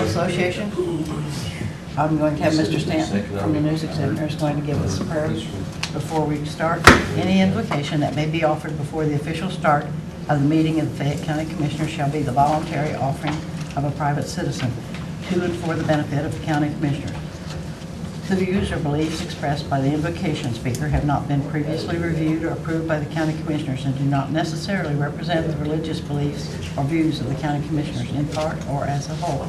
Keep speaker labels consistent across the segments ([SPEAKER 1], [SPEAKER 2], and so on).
[SPEAKER 1] Association. I'm going to have Mr. Stanton from the News Examiner is going to give us a prayer before we start. Any invocation that may be offered before the official start of the meeting of the Fayette County Commissioners shall be the voluntary offering of a private citizen to and for the benefit of the county commissioners. The views or beliefs expressed by the invocation speaker have not been previously reviewed or approved by the county commissioners and do not necessarily represent the religious beliefs or views of the county commissioners in part or as a whole.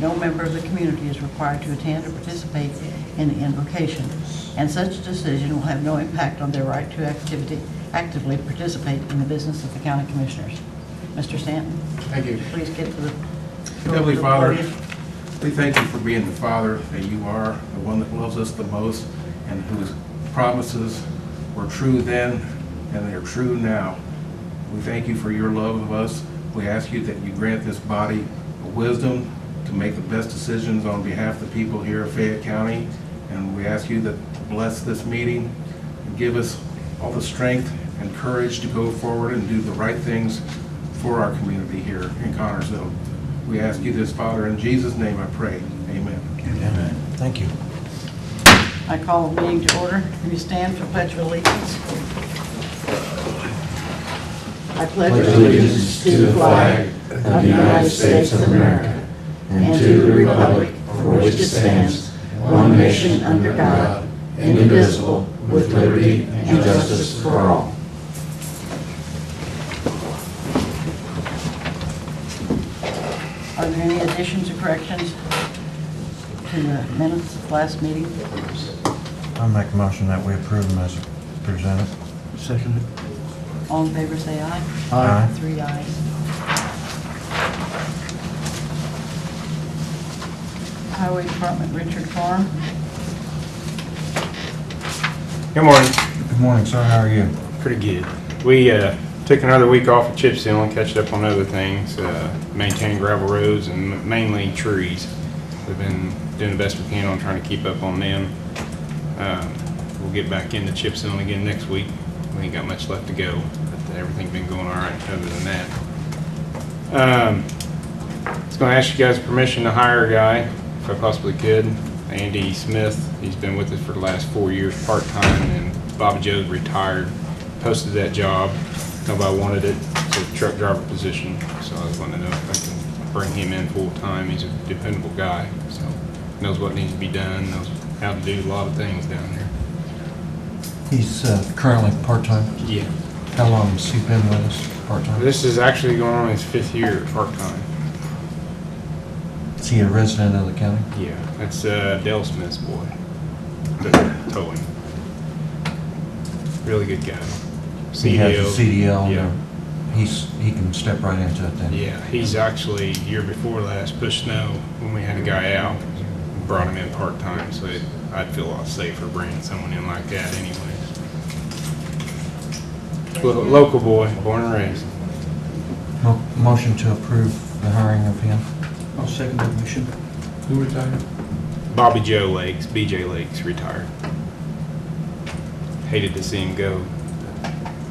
[SPEAKER 1] No member of the community is required to attend or participate in the invocation, and such decision will have no impact on their right to actively participate in the business of the county commissioners. Mr. Stanton?
[SPEAKER 2] Thank you.
[SPEAKER 1] Please get to the
[SPEAKER 2] Heavenly Father,
[SPEAKER 1] podium.
[SPEAKER 2] we thank you for being the Father that you are, the one that loves us the most, and whose promises were true then and they are true now. We thank you for your love of us. We ask you that you grant this body wisdom to make the best decisions on behalf of the people here of Fayette County. And we ask you to bless this meeting and give us all the strength and courage to go forward and do the right things for our community here in Connersville. We ask you this, Father, in Jesus' name I pray. Amen.
[SPEAKER 3] Amen. Thank you.
[SPEAKER 1] I call the meeting to order. Will you stand for Pledge of Allegiance? I pledge
[SPEAKER 4] allegiance to the flag of the United States of America and to the republic for which it stands, one nation under God, indivisible, with liberty and justice for all.
[SPEAKER 1] Are there any additions or corrections to the minutes of last meeting?
[SPEAKER 3] I'll make a motion that we approve them as presented.
[SPEAKER 2] Second.
[SPEAKER 1] All in favor, say aye.
[SPEAKER 3] Aye.
[SPEAKER 1] 3 ayes. Highway Department, Richard Farm.
[SPEAKER 5] Good morning.
[SPEAKER 3] Good morning, sir. How are you?
[SPEAKER 5] Pretty good. We took another week off of chip sealing, catched up on other things, maintaining gravel roads and mainly trees. We've been doing the best we can on trying to keep up on them. We'll get back into chip sealing again next week. We ain't got much left to go, but everything's been going all right other than that. I was going to ask you guys permission to hire a guy, if I possibly could. Andy Smith, he's been with us for the last 4 years part-time, and Bobby Joe retired, posted that job. Nobody wanted it. It's a truck driver position, so I was wanting to know if I can bring him in full-time. He's a dependable guy, so knows what needs to be done, knows how to do a lot of things down there.
[SPEAKER 3] He's currently part-time.
[SPEAKER 5] Yeah.
[SPEAKER 3] How long has he been with us part-time?
[SPEAKER 5] This is actually going on his 5th year part-time.
[SPEAKER 3] Is he a resident of the county?
[SPEAKER 5] Yeah, that's Dale Smith's boy. Towing. Really good guy.
[SPEAKER 3] He has a CDL.
[SPEAKER 5] Yeah.
[SPEAKER 3] He can step right into it then.
[SPEAKER 5] Yeah, he's actually, year before last, pushed snow when we had a guy out. Brought him in part-time, so I'd feel a lot safer bringing someone in like that anyways. Local boy, born and raised.
[SPEAKER 3] Motion to approve the hiring of him.
[SPEAKER 2] I'll second the motion. Who retired?
[SPEAKER 5] Bobby Joe Lakes, BJ Lakes, retired. Hated to see him go.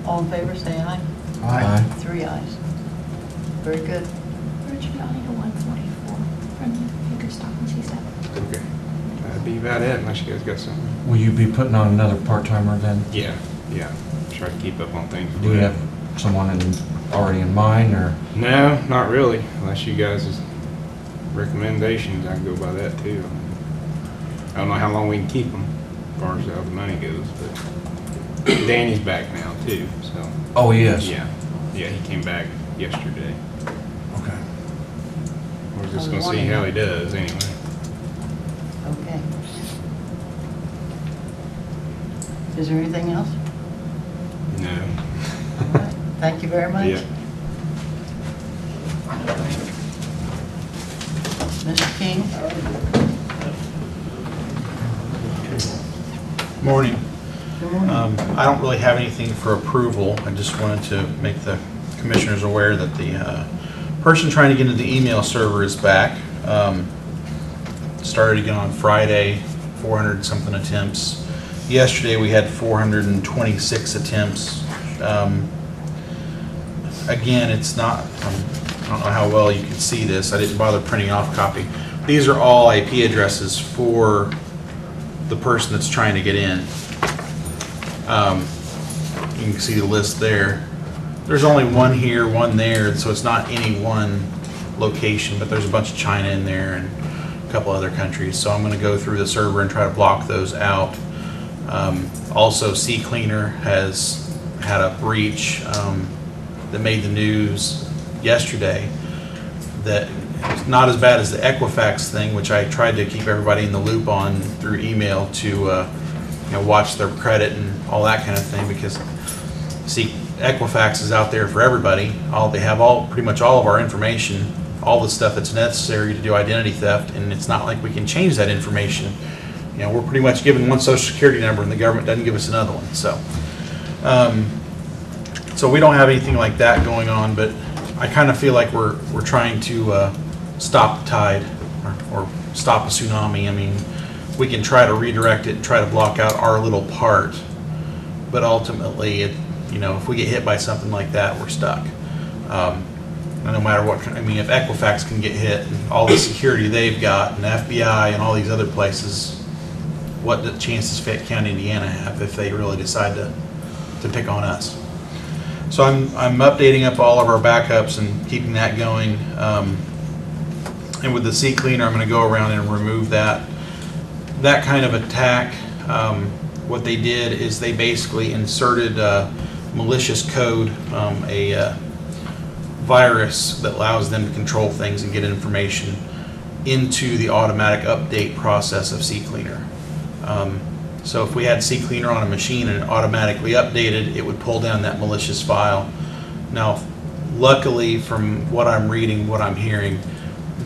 [SPEAKER 1] All in favor, say aye.
[SPEAKER 3] Aye.
[SPEAKER 1] 3 ayes. Very good.
[SPEAKER 6] Richard Valley to 144 from Hickerstock and C7.
[SPEAKER 5] Okay. That'd be about it, unless you guys got something.
[SPEAKER 3] Will you be putting on another part-timer then?
[SPEAKER 5] Yeah. Try to keep up on things.
[SPEAKER 3] Do you have someone already in mind, or?
[SPEAKER 5] No, not really. Unless you guys' recommendations, I can go by that too. I don't know how long we can keep them, as far as how the money goes, but Danny's back now too, so.
[SPEAKER 3] Oh, yes.
[SPEAKER 5] Yeah, he came back yesterday.
[SPEAKER 3] Okay.
[SPEAKER 5] We're just gonna see how he does anyway.
[SPEAKER 1] Okay. Is there anything else?
[SPEAKER 5] No.
[SPEAKER 1] All right. Thank you very much.
[SPEAKER 5] Yeah.
[SPEAKER 1] Mr. King?
[SPEAKER 7] Morning.
[SPEAKER 1] Good morning.
[SPEAKER 7] I don't really have anything for approval. I just wanted to make the commissioners aware that the person trying to get into the email server is back. Started again on Friday, 400 something attempts. Yesterday we had 426 attempts. Again, it's not, I don't know how well you can see this. I didn't bother printing off a copy. these are all IP addresses for the person that's trying to get in. You can see the list there. There's only one here, one there, so it's not any one location, but there's a bunch of China in there and a couple other countries. So I'm going to go through the server and try to block those out. Also, CCleaner has had a breach that made the news yesterday. That it's not as bad as the Equifax thing, which I tried to keep everybody in the loop on through email to watch their credit and all that kind of thing, because see, Equifax is out there for everybody. They have pretty much all of our information, all the stuff that's necessary to do identity theft, and it's not like we can change that information. We're pretty much given one social security number and the government doesn't give us another one. So we don't have anything like that going on, but I kind of feel like we're trying to stop the tide or stop a tsunami. I mean, we can try to redirect it and try to block out our little part, but ultimately, if we get hit by something like that, we're stuck. And no matter what, if Equifax can get hit and all the security they've got, and the FBI and all these other places, what the chances Fayette County, Indiana have if they really decide to pick on us? So I'm updating up all of our backups and keeping that going. And with the CCleaner, I'm going to go around and remove that kind of attack. What they did is they basically inserted malicious code, a virus that allows them to control things and get information into the automatic update process of CCleaner. So if we had CCleaner on a machine and it automatically updated, it would pull down that malicious file. Now, luckily, from what I'm reading, what I'm hearing,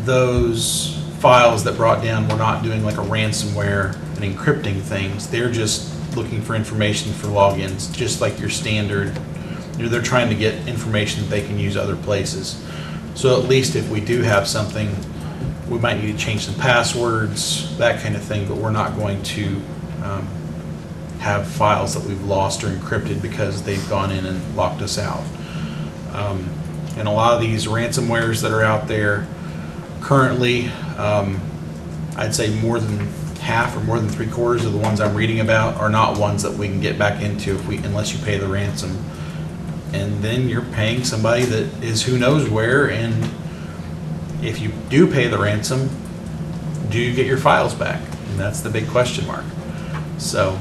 [SPEAKER 7] those files that brought down were not doing like a ransomware and encrypting things. They're just looking for information for logins, just like your standard. They're trying to get information that they can use other places. So at least if we do have something, we might need to change some passwords, that kind of thing, but we're not going to have files that we've lost or encrypted because they've gone in and locked us out. And a lot of these ransomwares that are out there currently, I'd say more than half or more than 3/4 of the ones I'm reading about are not ones that we can get back into unless you pay the ransom. And then you're paying somebody that is who knows where, and if you do pay the ransom, do you get your files back? And that's the big question mark. So,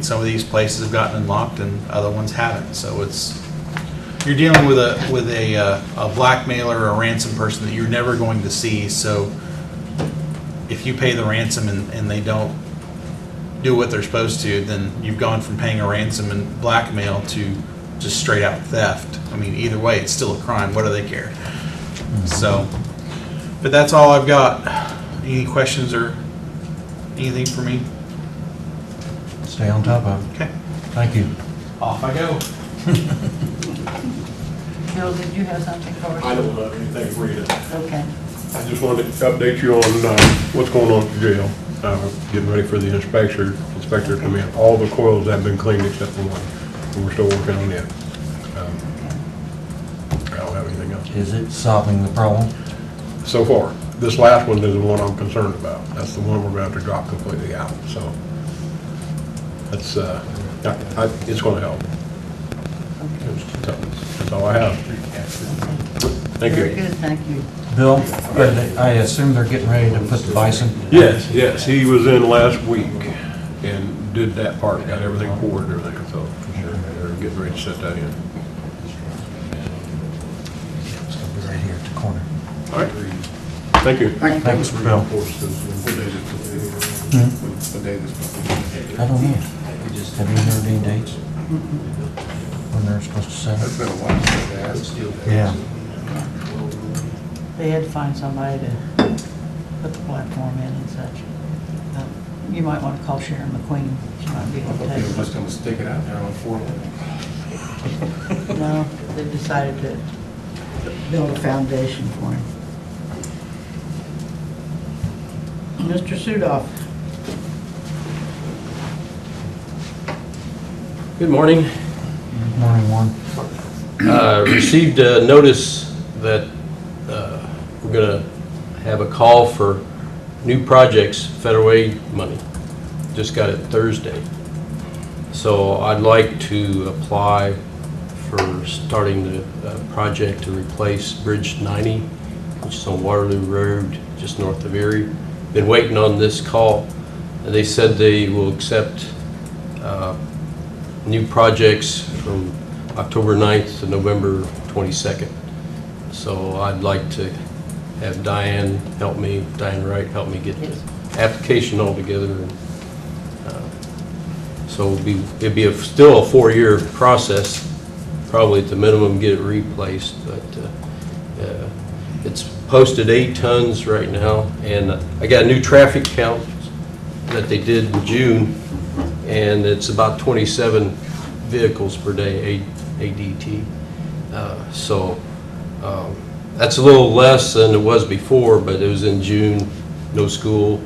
[SPEAKER 7] some of these places have gotten unlocked and other ones haven't. So you're dealing with a blackmailer or a ransom person that you're never going to see. So if you pay the ransom and they don't do what they're supposed to, then you've gone from paying a ransom and blackmail to just straight out theft. Either way, it's still a crime. What do they care? So, but that's all I've got. Any questions or anything for me?
[SPEAKER 3] Stay on top of it.
[SPEAKER 7] Okay.
[SPEAKER 3] Thank you.
[SPEAKER 2] Off I go.
[SPEAKER 1] Bill, did you have something for us?
[SPEAKER 8] I don't have anything for you to,
[SPEAKER 1] Okay.
[SPEAKER 8] I just wanted to update you on what's going on at the jail. Getting ready for the inspector to come in. All the coils have been cleaned except for one, and we're still working on that. I don't have anything else.
[SPEAKER 3] Is it solving the problem?
[SPEAKER 8] So far, this last one is the one I'm concerned about. That's the one we're about to drop completely out, so. That's, it's gonna help. That's all I have. Thank
[SPEAKER 1] Very
[SPEAKER 8] you.
[SPEAKER 1] good, thank you.
[SPEAKER 3] Bill, I assume they're getting ready to put the bison?
[SPEAKER 8] Yes, he was in last week and did that part, got everything poured and everything, so they're getting ready to set that in.
[SPEAKER 3] It's gonna be right here at the corner.
[SPEAKER 8] All right, thank you.
[SPEAKER 3] Thanks, Bill. I don't know. Have you heard any dates? When they're supposed to set
[SPEAKER 2] It's
[SPEAKER 3] it?
[SPEAKER 2] been a while since I asked.
[SPEAKER 3] Yeah.
[SPEAKER 1] They had to find somebody to put the platform in and such. You might want to call Sharon McQueen. She might be
[SPEAKER 2] I
[SPEAKER 1] able
[SPEAKER 2] thought
[SPEAKER 1] to
[SPEAKER 2] they
[SPEAKER 1] tell
[SPEAKER 2] were
[SPEAKER 1] you.
[SPEAKER 2] just gonna stick it out there on 4.
[SPEAKER 1] No, they decided to build a foundation for him. Mr. Sudoff.
[SPEAKER 9] Good morning.
[SPEAKER 3] Good morning, Warren.
[SPEAKER 9] Received a notice that we're going to have a call for new projects, federal aid money. Just got it Thursday. So I'd like to apply for starting the project to replace Bridge 90, which is on Waterloo Road, just north of Erie. Been waiting on this call, and they said they will accept new projects from October 9th to November 22nd. So I'd like to have Diane Wright help me get the application all together. And, so it'd be still a 4-year process, probably at the minimum get it replaced, but it's posted 8 tons right now, and I got a new traffic count that they did in June, and it's about 27 vehicles per day, ADT. So that's a little less than it was before, but it was in June, no school,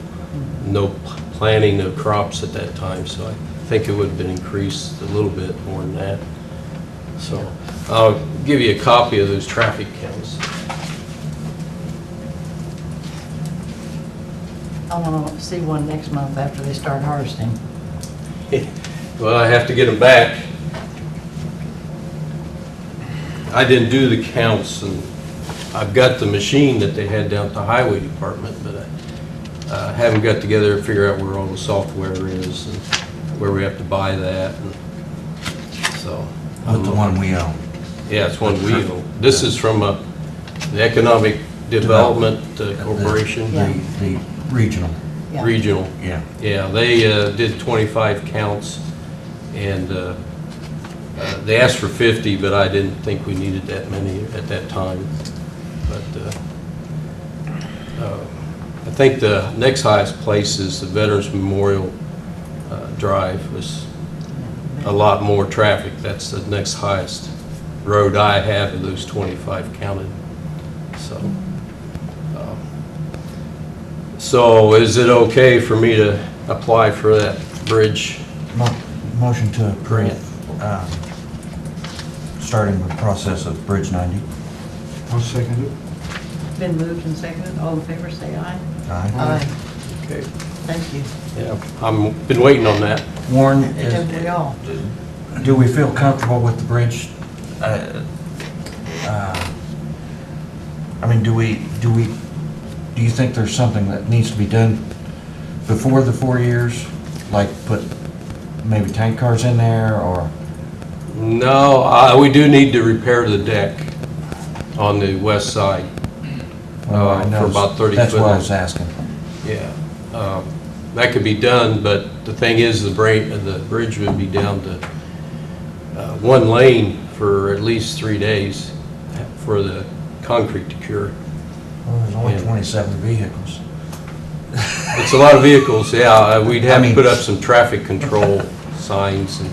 [SPEAKER 9] no planting of crops at that time, so I think it would have been increased a little bit more than that. So I'll give you a copy of those traffic counts.
[SPEAKER 1] I want to see one next month after they start harvesting.
[SPEAKER 9] Well, I have to get them back. I didn't do the counts, and I've got the machine that they had down at the highway department, but I haven't got together to figure out where all the software is and where we have to buy that. And so,
[SPEAKER 3] With the one we own.
[SPEAKER 9] yeah, it's one we own. This is from the Economic Development Corporation,
[SPEAKER 1] Yeah.
[SPEAKER 3] The regional,
[SPEAKER 1] Yeah.
[SPEAKER 9] regional.
[SPEAKER 3] yeah.
[SPEAKER 9] Yeah, they did 25 counts, and they asked for 50, but I didn't think we needed that many at that time. But I think the next highest place is the Veterans Memorial Drive. Was a lot more traffic. That's the next highest road I have of those 25 counted. So is it okay for me to apply for that bridge?
[SPEAKER 3] Motion to approve, starting the process of Bridge 90.
[SPEAKER 4] I'll second it.
[SPEAKER 1] Been moved and seconded. All in favor, say aye.
[SPEAKER 3] Aye.
[SPEAKER 9] Okay.
[SPEAKER 1] Thank you.
[SPEAKER 9] Yeah, I've been waiting on that.
[SPEAKER 3] Warren,
[SPEAKER 1] Don't we all?
[SPEAKER 3] do we feel comfortable with the bridge? I mean, do you think there's something that needs to be done before the 4 years? Like put maybe tank cars in there, or?
[SPEAKER 9] No, we do need to repair the deck on the west side.
[SPEAKER 3] Well, I
[SPEAKER 9] For
[SPEAKER 3] know
[SPEAKER 9] about 30
[SPEAKER 3] That's
[SPEAKER 9] foot.
[SPEAKER 3] what I was asking.
[SPEAKER 9] Yeah, that could be done, but the thing is, the bridge would be down to one lane for at least 3 days for the concrete to cure.
[SPEAKER 3] Well, there's only
[SPEAKER 9] Yeah.
[SPEAKER 3] 27 vehicles.
[SPEAKER 9] It's a lot of vehicles, yeah. We'd have to
[SPEAKER 3] mean-
[SPEAKER 9] put up some traffic control signs. And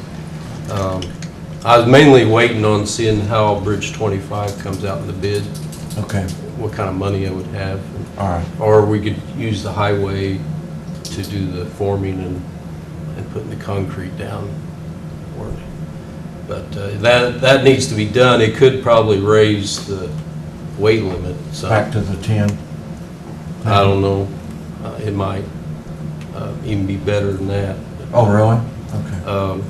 [SPEAKER 9] I was mainly waiting on seeing how Bridge 25 comes out in the bid,
[SPEAKER 3] Okay,
[SPEAKER 9] what kind of money I would have.
[SPEAKER 3] all right.
[SPEAKER 9] Or we could use the highway to do the forming and putting the concrete down. But that needs to be done. It could probably raise the weight limit. So
[SPEAKER 3] Back to the 10.
[SPEAKER 9] I don't know. It might even be better than that.
[SPEAKER 3] Oh, really? Okay.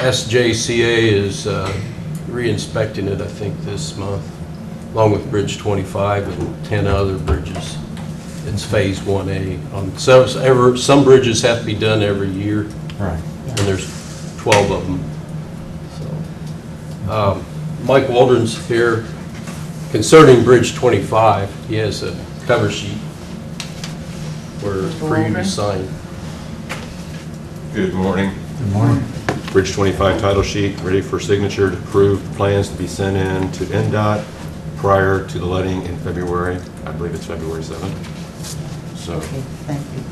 [SPEAKER 9] SJCA is re-inspecting it, I think, this month, along with Bridge 25 and 10 other bridges. It's Phase 1A. Some bridges have to be done every year,
[SPEAKER 3] Right.
[SPEAKER 9] and there's 12 of them. So, Mike Waldron's here concerning Bridge 25. He has a cover sheet for you
[SPEAKER 1] Waldron?
[SPEAKER 9] to sign.
[SPEAKER 10] Good morning.
[SPEAKER 3] Good morning.
[SPEAKER 10] Bridge 25 title sheet, ready for signature to approve plans to be sent in to NDOT prior to the letting in February. I believe it's February 7th. So,
[SPEAKER 1] Okay, thank you.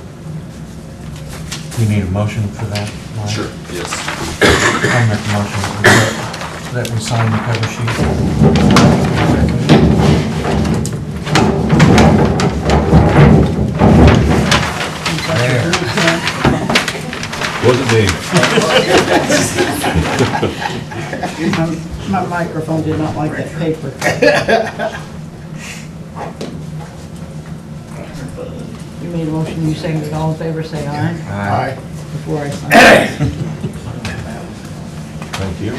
[SPEAKER 3] You need a motion for that? Ryan?
[SPEAKER 10] sure, yes.
[SPEAKER 3] I'll make a motion that we sign the cover sheet. There.
[SPEAKER 10] Wasn't me.
[SPEAKER 1] My microphone did not like that paper. You made a motion, you seconded, all in favor, say aye.
[SPEAKER 3] Aye.
[SPEAKER 1] Before I sign.
[SPEAKER 10] Thank you.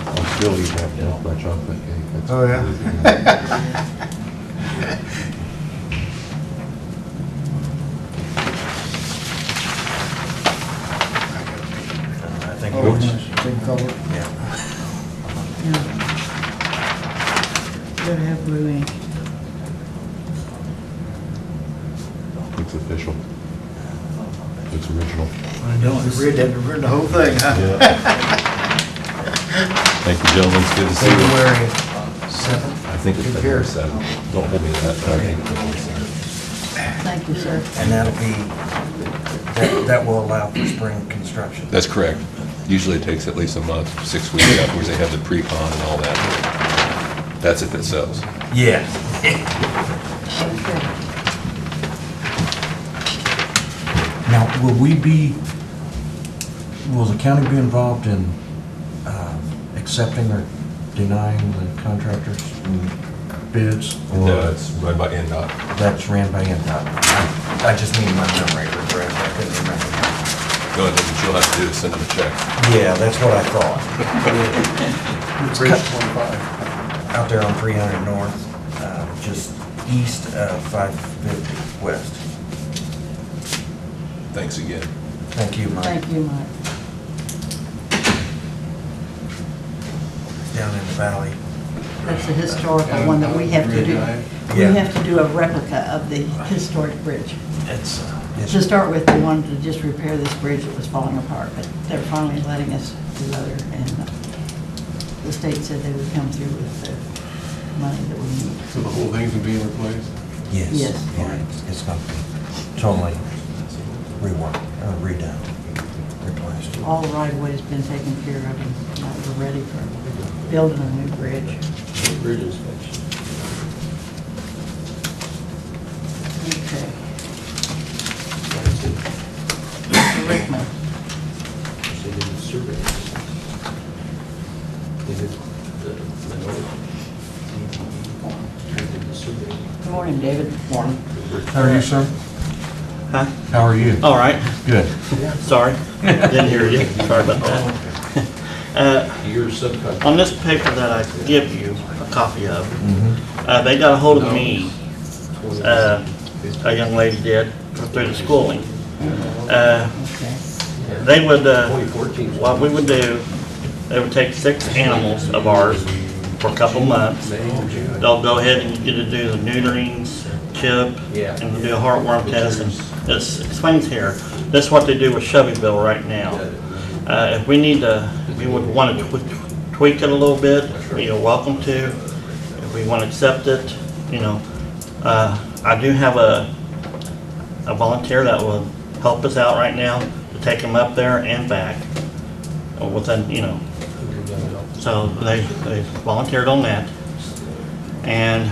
[SPEAKER 10] I'll still eat that my chocolate cake. That's-
[SPEAKER 3] Oh, yeah? I think
[SPEAKER 4] Big color.
[SPEAKER 3] yeah.
[SPEAKER 1] Gotta have blue ink.
[SPEAKER 10] It's official. It's original.
[SPEAKER 4] I don't read that, read the whole thing, huh?
[SPEAKER 10] Thank you, gentlemen. It's good to see you.
[SPEAKER 3] February 7th.
[SPEAKER 10] I think it's February 7th. Don't hold me to that, but I think it's February 7th.
[SPEAKER 1] Thank you, sir.
[SPEAKER 3] And that'll be, that will allow for spring construction.
[SPEAKER 10] That's correct. Usually it takes at least a month, 6 weeks afterwards. They have the pre-con and all that. That's if it sells.
[SPEAKER 3] Yeah.
[SPEAKER 1] Okay.
[SPEAKER 3] Now, will the county be involved in accepting or denying the contractors' bids?
[SPEAKER 10] No, it's run by NDOT.
[SPEAKER 3] That's ran by NDOT. I just need my memory refreshed, I couldn't remember.
[SPEAKER 10] The only thing that you'll have to do is send them a check.
[SPEAKER 3] Yeah, that's what I thought.
[SPEAKER 7] Bridge 25.
[SPEAKER 3] Out there on 300 North, just east of 550 West.
[SPEAKER 10] Thanks again.
[SPEAKER 3] Thank you, Mike.
[SPEAKER 1] Thank you, Mike.
[SPEAKER 3] Down in the valley.
[SPEAKER 1] That's the historical one that we have to do. We
[SPEAKER 3] Yeah.
[SPEAKER 1] have to do a replica of the historic bridge.
[SPEAKER 3] It's,
[SPEAKER 1] To start with, they wanted to just repair this bridge that was falling apart, but they're finally letting us do other, and the state said they would come through with the money that we need.
[SPEAKER 2] So the whole thing's being replaced?
[SPEAKER 3] yes.
[SPEAKER 1] Yes.
[SPEAKER 3] Yeah, it's going to be totally reworked, or redone, replaced.
[SPEAKER 1] All the right-of-way's been taken care of, and now we're ready for building a new bridge.
[SPEAKER 9] Bridge inspection.
[SPEAKER 1] Okay. Mr. Rickman.
[SPEAKER 9] They did the survey. They did the minority. They did the survey.
[SPEAKER 1] Good morning, David. Morning.
[SPEAKER 3] How are you, sir?
[SPEAKER 11] Huh?
[SPEAKER 3] How are you?
[SPEAKER 11] All right,
[SPEAKER 3] Good.
[SPEAKER 11] sorry, didn't hear you, sorry about that.
[SPEAKER 9] Your subcontract.
[SPEAKER 11] On this paper that I give you a copy of,
[SPEAKER 3] Mhm.
[SPEAKER 11] they got a hold of me, a young lady did, through the schooling.
[SPEAKER 1] Okay.
[SPEAKER 11] They would,
[SPEAKER 9] 2014.
[SPEAKER 11] what we would do, they would take 6 animals of ours for a couple months. They'll go ahead and get to do the neuterings, chip,
[SPEAKER 9] Yeah.
[SPEAKER 11] and do a heartworm test, and this explains here. That's what they do with Chevyville right now. If we need to, we would want to tweak it a little bit, you're welcome to. If we want to accept it, you know. I do have a volunteer that will help us out right now to take them up there and back within, you know. So they volunteered on that. And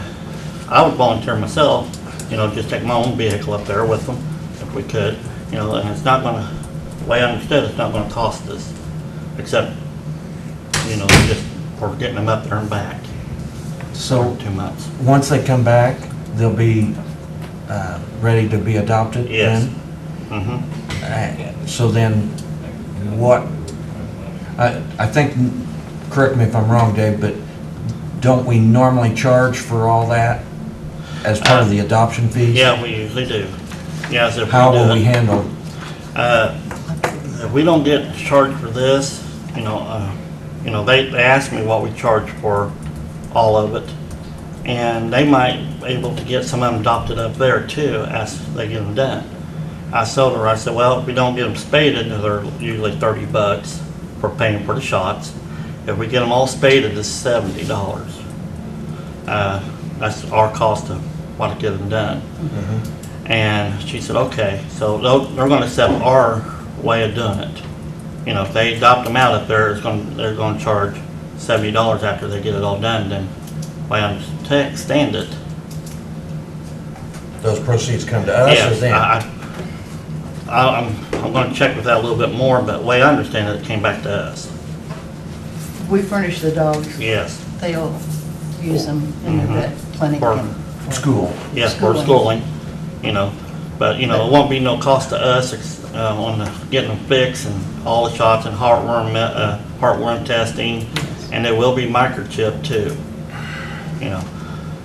[SPEAKER 11] I would volunteer myself, you know, just take my own vehicle up there with them if we could, you know, and it's not gonna, the way I understood, it's not gonna cost us, except, you know, just for getting them up there and back
[SPEAKER 3] So,
[SPEAKER 11] for 2 months.
[SPEAKER 3] once they come back, they'll be ready to be adopted?
[SPEAKER 11] Yes.
[SPEAKER 3] then?
[SPEAKER 11] Mm-hmm.
[SPEAKER 3] So then, what, I think, correct me if I'm wrong, Dave, but don't we normally charge for all that as part of the adoption fees?
[SPEAKER 11] Yeah, we usually do. Yes, if we do
[SPEAKER 3] How will
[SPEAKER 11] it.
[SPEAKER 3] we handle?
[SPEAKER 11] If we don't get charged for this, you know, they asked me what we charge for all of it. And they might be able to get some of them adopted up there too, as they get them done. I told her, I said, well, if we don't get them spaded, they're usually $30 for paying for the shots. If we get them all spaded, it's $70. That's our cost of what to get them done. And she said, okay, so they're gonna accept our way of doing it. You know, if they adopt them out up there, they're gonna charge $70 after they get it all done, then way I understand it.
[SPEAKER 3] Those proceeds come to us or
[SPEAKER 11] Yes,
[SPEAKER 3] them?
[SPEAKER 11] I'm gonna check with that a little bit more, but way I understand it, it came back to us.
[SPEAKER 1] We furnish the dogs.
[SPEAKER 11] Yes,
[SPEAKER 1] They'll use them in the vet clinic
[SPEAKER 11] Or-
[SPEAKER 1] and.
[SPEAKER 3] School.
[SPEAKER 11] Yes, for schooling, you know, but, you know, it won't be no cost to us, on the, getting them fixed and all the shots and heartworm testing, and it will be microchip too, you know.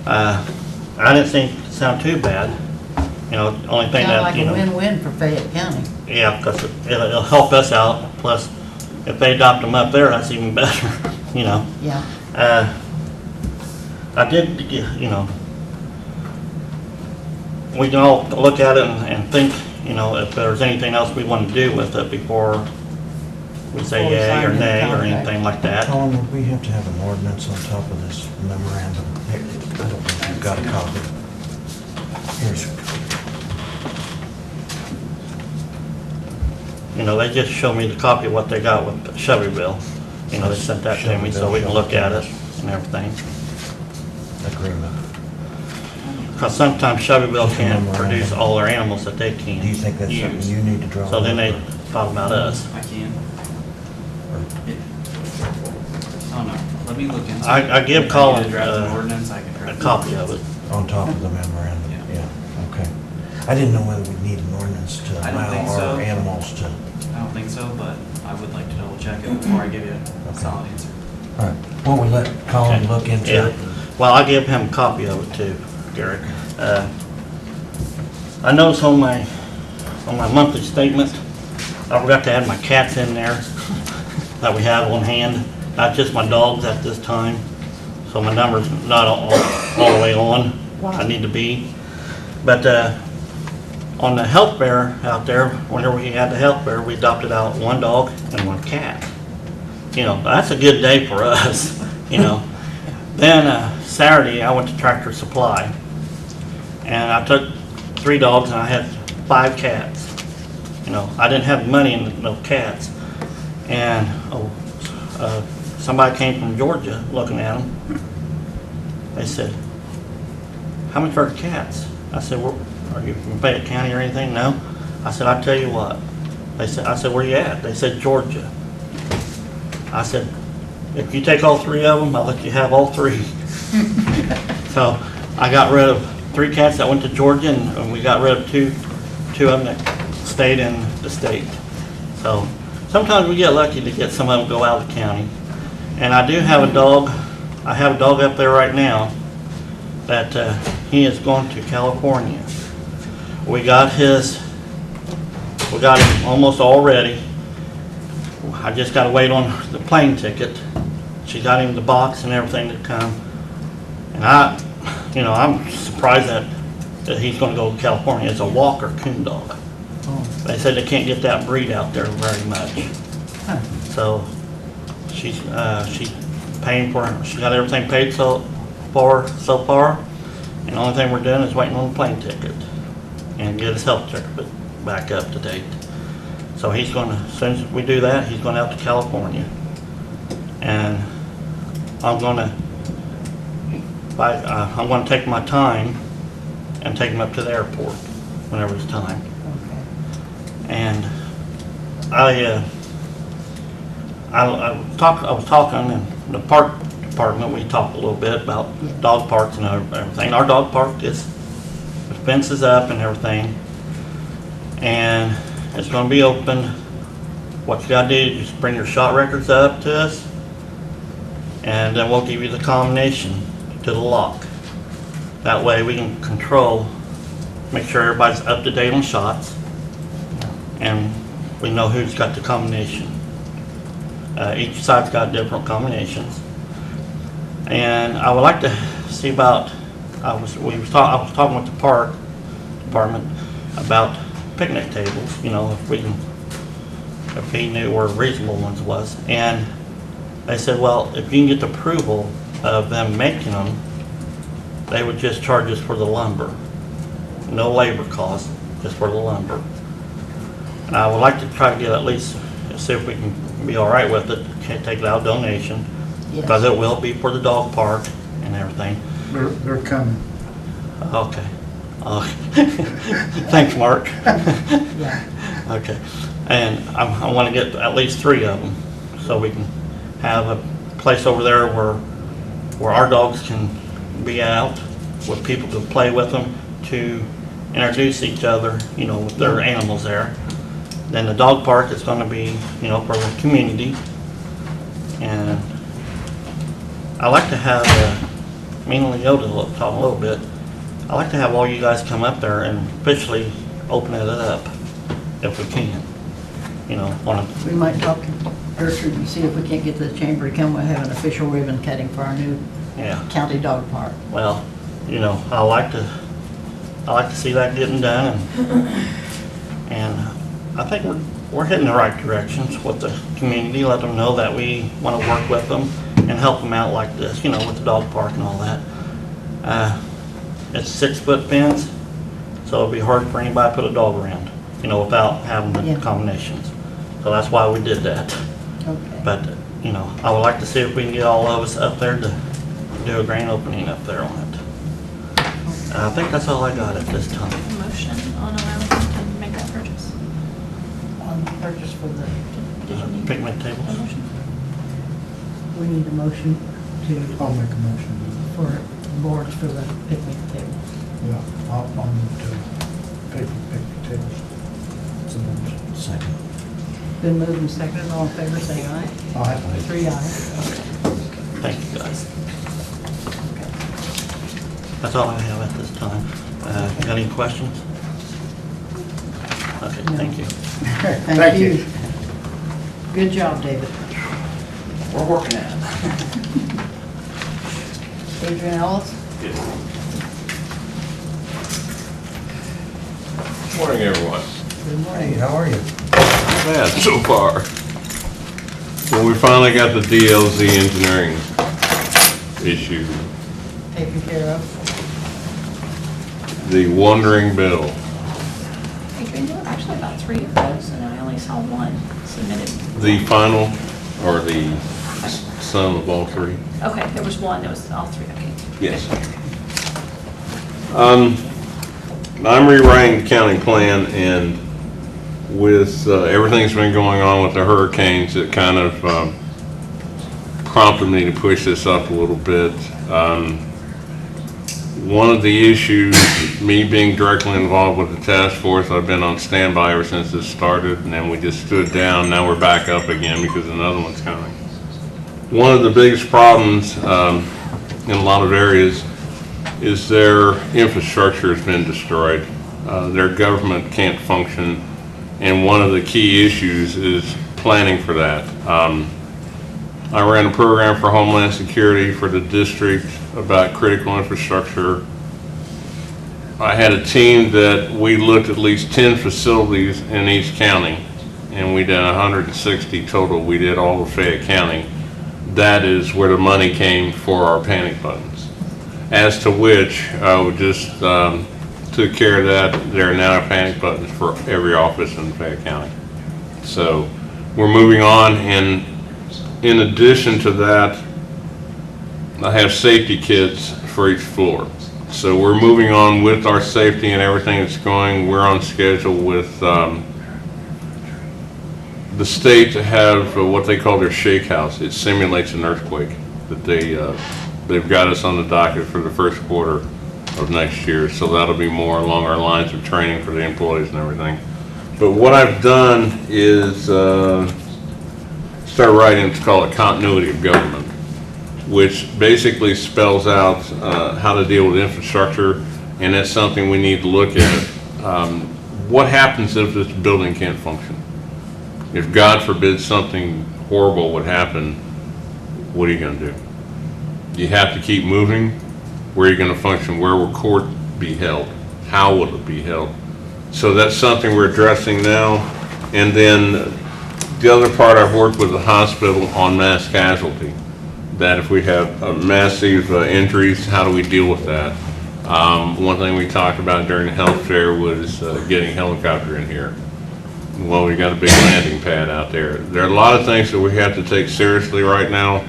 [SPEAKER 11] I didn't think it sounded too bad, you know, the only thing
[SPEAKER 1] Sound
[SPEAKER 11] that,
[SPEAKER 1] like
[SPEAKER 11] you
[SPEAKER 1] a
[SPEAKER 11] know.
[SPEAKER 1] win-win for Fayette County.
[SPEAKER 11] Yeah, because it'll help us out, plus if they adopt them up there, that's even better, you know.
[SPEAKER 1] Yeah.
[SPEAKER 11] I did, you know, we can all look at it and think, you know, if there's anything else we want to do with it before we say
[SPEAKER 1] Before we
[SPEAKER 11] yay
[SPEAKER 1] sign
[SPEAKER 11] or
[SPEAKER 1] the
[SPEAKER 11] nay or
[SPEAKER 1] contract.
[SPEAKER 11] anything like that.
[SPEAKER 3] Colin, would we have to have an ordinance on top of this memorandum? I don't know if you've got a copy. Here's a copy.
[SPEAKER 11] You know, they just showed me the copy of what they got with Chevyville. You know, they sent that to me so we can look at it and everything.
[SPEAKER 3] Agreement.
[SPEAKER 11] Because sometimes Chevyville can't produce all their animals that they can
[SPEAKER 3] Do you think that's something
[SPEAKER 11] use.
[SPEAKER 3] you need to draw?
[SPEAKER 11] So then they
[SPEAKER 3] up, or-
[SPEAKER 11] thought about us.
[SPEAKER 4] I can. Oh, no, let me look into it.
[SPEAKER 11] I give
[SPEAKER 4] If
[SPEAKER 11] Colin,
[SPEAKER 4] need to draft an
[SPEAKER 11] uh,
[SPEAKER 4] ordinance, I can
[SPEAKER 11] A
[SPEAKER 4] draft it.
[SPEAKER 11] copy of it.
[SPEAKER 3] On top of the memorandum?
[SPEAKER 4] Yeah.
[SPEAKER 3] Okay. I didn't know whether we'd need an ordinance to
[SPEAKER 4] I don't think
[SPEAKER 3] allow
[SPEAKER 4] so.
[SPEAKER 3] our animals to.
[SPEAKER 4] I don't think so, but I would like to double check it before I give you a solid answer.
[SPEAKER 3] All right. Well, we let Colin
[SPEAKER 11] Okay.
[SPEAKER 3] look into
[SPEAKER 11] Yeah.
[SPEAKER 3] it.
[SPEAKER 11] Well, I'll give him a copy of it too, Gary. I noticed on my monthly statement, I forgot to add my cats in there that we have on hand, not just my dogs at this time. So my number's not all the way on, I need to be. But on the health fair out there, whenever we had the health fair, we adopted out one dog and one cat. You know, that's a good day for us, you know. Then Saturday, I went to Tractor Supply, and I took 3 dogs and I had 5 cats. You know, I didn't have money in no cats. And somebody came from Georgia looking at them. They said, "How much are the cats?" I said, "Well, are you from Fayette County or anything?" "No." I said, "I'll tell you what." I said, "Where you at?" They said, "Georgia." I said, "If you take all 3 of them, I'll let you have all 3. So I got rid of 3 cats that went to Georgia, and we got rid of two of them that stayed in the state. So sometimes we get lucky to get some of them go out of the county. And I do have a dog. I have a dog up there right now that he is going to California. We got him almost all ready. I just got to wait on the plane ticket. She got him the box and everything to come. And I'm surprised that he's going to go to California. It's a Walker Coon dog. They said they can't get that breed out there very much. So she's paying for it. She got everything paid so far. And the only thing we're doing is waiting on the plane ticket and get his health check back up to date. So he's going to, as soon as we do that, he's going out to California. And I'm going to take my time and take him up to the airport whenever it's time. And I was talking in the park department. We talked a little bit about dog parks and everything. Our dog park the fence is up and everything, and it's going to be open. What you got to do is just bring your shot records up to us, and then we'll give you the combination to the lock. That way we can control, make sure everybody's up to date on shots, and we know who's got the combination. Each side's got different combinations. And I would like to see about, I was talking with the park department about picnic tables, if he knew where reasonable ones was. And they said, well, if you can get the approval of them making them, they would just charge us for the lumber. No labor cost, just for the lumber. And I would like to try to get at least, see if we can be all right with it. Can't take it out of donation, because it will be for the dog park and everything.
[SPEAKER 12] They're coming.
[SPEAKER 11] Okay. Thanks, Mark.
[SPEAKER 1] Yeah.
[SPEAKER 11] Okay. And I want to get at least 3 of them, so we can have a place over there where where our dogs can be out with people to play with them, to introduce each other, you know, with their animals there. Then the dog park is gonna be, you know, for the community. And I like to have, me and Leota talk a little bit. I like to have all you guys come up there and officially open it up, if we can. You know, on a,
[SPEAKER 1] We might talk to Gertrude and see if we can't get the chamber to come, we'll have an official ribbon cutting for our new
[SPEAKER 11] yeah.
[SPEAKER 1] county dog park.
[SPEAKER 11] Well, you know, I like to see that getting done, and I think we're heading the right directions with the community. Let them know that we want to work with them and help them out like this, you know, with the dog park and all that. It's 6-foot fence, so it'll be hard for anybody to put a dog around, you know, without having the
[SPEAKER 1] Yeah.
[SPEAKER 11] combinations. So that's why we did that.
[SPEAKER 1] Okay.
[SPEAKER 11] But, you know, I would like to see if we can get all of us up there to do a grand opening up there on it. I think that's all I got at this time.
[SPEAKER 6] Motion on allowing them to make that purchase.
[SPEAKER 1] On the purchase for the,
[SPEAKER 6] Did you need
[SPEAKER 11] Picnic
[SPEAKER 6] a
[SPEAKER 11] tables.
[SPEAKER 6] motion?
[SPEAKER 1] we need a motion to,
[SPEAKER 4] I'll make a motion.
[SPEAKER 1] for boards for the picnic table.
[SPEAKER 4] Yeah, I'll move to picnic tables.
[SPEAKER 3] Second.
[SPEAKER 1] Been moved and seconded, all in favor, say aye.
[SPEAKER 4] Aye.
[SPEAKER 1] 3 ayes.
[SPEAKER 11] Thank you, guys. That's all I have at this time. Got any questions? Okay, thank you.
[SPEAKER 1] Thank you. Good job, David.
[SPEAKER 2] We're working at it.
[SPEAKER 1] Adrian Ellis?
[SPEAKER 10] Morning, everyone.
[SPEAKER 1] Good morning.
[SPEAKER 3] How are you?
[SPEAKER 10] Bad so far. Well, we finally got the DLZ engineering issue,
[SPEAKER 1] Taken care of.
[SPEAKER 10] the wandering bill.
[SPEAKER 6] Adrian, there were actually about 3 of those, and I only saw one submitted.
[SPEAKER 10] The final, or the sum of all three?
[SPEAKER 6] Okay, there was one, that was all 3, okay.
[SPEAKER 10] Yes. I'm rewriting the county plan, and with everything that's been going on with the hurricanes, it kind of prompted me to push this up a little bit. One of the issues, me being directly involved with the task force, I've been on standby ever since this started, and then we just stood down. Now we're back up again because another one's coming. One of the biggest problems in a lot of areas is their infrastructure has been destroyed. Their government can't function, and one of the key issues is planning for that. I ran a program for Homeland Security for the district about critical infrastructure. I had a team that we looked at least 10 facilities in each county, and we did 160 total. We did all of Fayette County. That is where the money came for our panic buttons. As to which, we just took care of that. There are now panic buttons for every office in Fayette County. So we're moving on, and in addition to that, I have safety kits for each floor. So we're moving on with our safety and everything that's going. We're on schedule with the state to have what they call their shake house. It simulates an earthquake. That they've got us on the docket for the first quarter of next year. So that'll be more along our lines of training for the employees and everything. But what I've done is start writing what's called a continuity of government, which basically spells out how to deal with infrastructure, and that's something we need to look at. What happens if this building can't function? If God forbid something horrible would happen, what are you going to do? You have to keep moving. Where are you going to function? Where will court be held? How will it be held? So that's something we're addressing now. And then the other part, I've worked with the hospital on mass casualty. That if we have massive injuries, how do we deal with that? One thing we talked about during the health fair was getting a helicopter in here. Well, we got a big landing pad out there. There are a lot of things that we have to take seriously right now.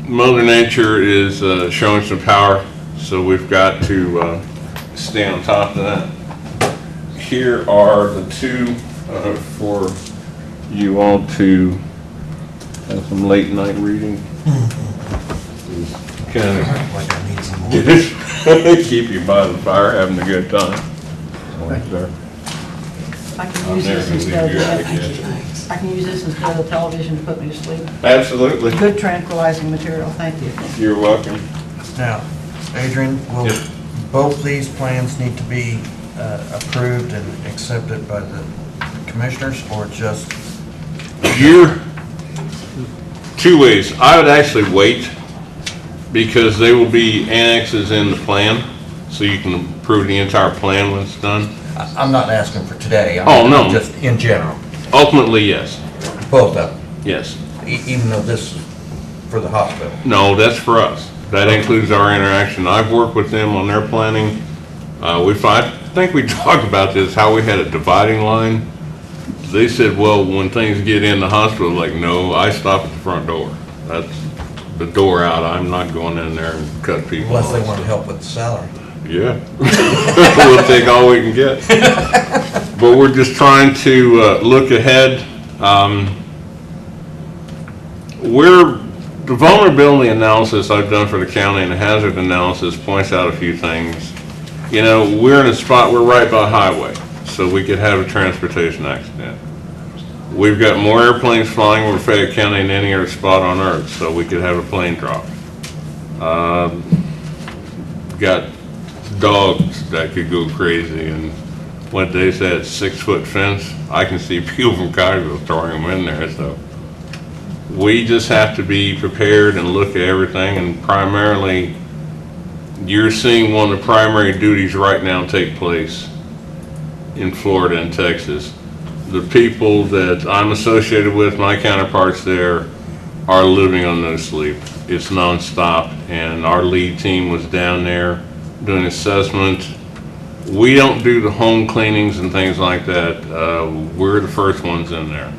[SPEAKER 10] Mother Nature is showing some power, so we've got to stay on top of that. Here are the two for you all to have some late night reading. kind
[SPEAKER 3] Like I need some more.
[SPEAKER 10] of keep you by the fire, having a good time. Sir.
[SPEAKER 1] I can
[SPEAKER 10] I'm
[SPEAKER 1] use
[SPEAKER 10] never
[SPEAKER 1] this
[SPEAKER 10] gonna
[SPEAKER 1] instead
[SPEAKER 10] leave you out
[SPEAKER 1] of,
[SPEAKER 10] again.
[SPEAKER 1] I can use this instead of television to put me to sleep.
[SPEAKER 10] Absolutely.
[SPEAKER 1] Good tranquilizing material, thank you.
[SPEAKER 10] You're welcome.
[SPEAKER 3] Now, Adrian, will
[SPEAKER 10] Yes.
[SPEAKER 3] both these plans need to be approved and accepted by the commissioners, or just,
[SPEAKER 10] You're, two ways. I would actually wait because they will be annexes in the plan, so you can approve the entire plan when it's done.
[SPEAKER 3] I'm not asking for today. I
[SPEAKER 10] Oh,
[SPEAKER 3] mean,
[SPEAKER 10] no.
[SPEAKER 3] Just in general,
[SPEAKER 10] Ultimately, yes,
[SPEAKER 3] both of them,
[SPEAKER 10] yes.
[SPEAKER 3] even though this is for the hospital.
[SPEAKER 10] No, that's for us. That includes our interaction. I've worked with them on their planning. I think we talked about this, how we had a dividing line. They said, well, when things get in the hospital, like, no, I stop at the front door. That's the door out. I'm not going in there and cut people
[SPEAKER 3] Unless they
[SPEAKER 10] off.
[SPEAKER 3] want to help with the salary.
[SPEAKER 10] Yeah. We'll take all we can get. But we're just trying to look ahead. The vulnerability analysis I've done for the county and the hazard analysis points out a few things. You know, we're in a spot, we're right by a highway, so we could have a transportation accident. We've got more airplanes flying over Fayette County than any other spot on earth, so we could have a plane drop. Got dogs that could go crazy, and what they said, 6-foot fence, I can see people from Kaiserville throwing them in there, so. We just have to be prepared and look at everything, and primarily, you're seeing one of the primary duties right now take place in Florida and Texas. The people that I'm associated with, my counterparts there, are living on no sleep. It's nonstop, and our lead team was down there doing assessment. We don't do the home cleanings and things like that. We're the first ones in there.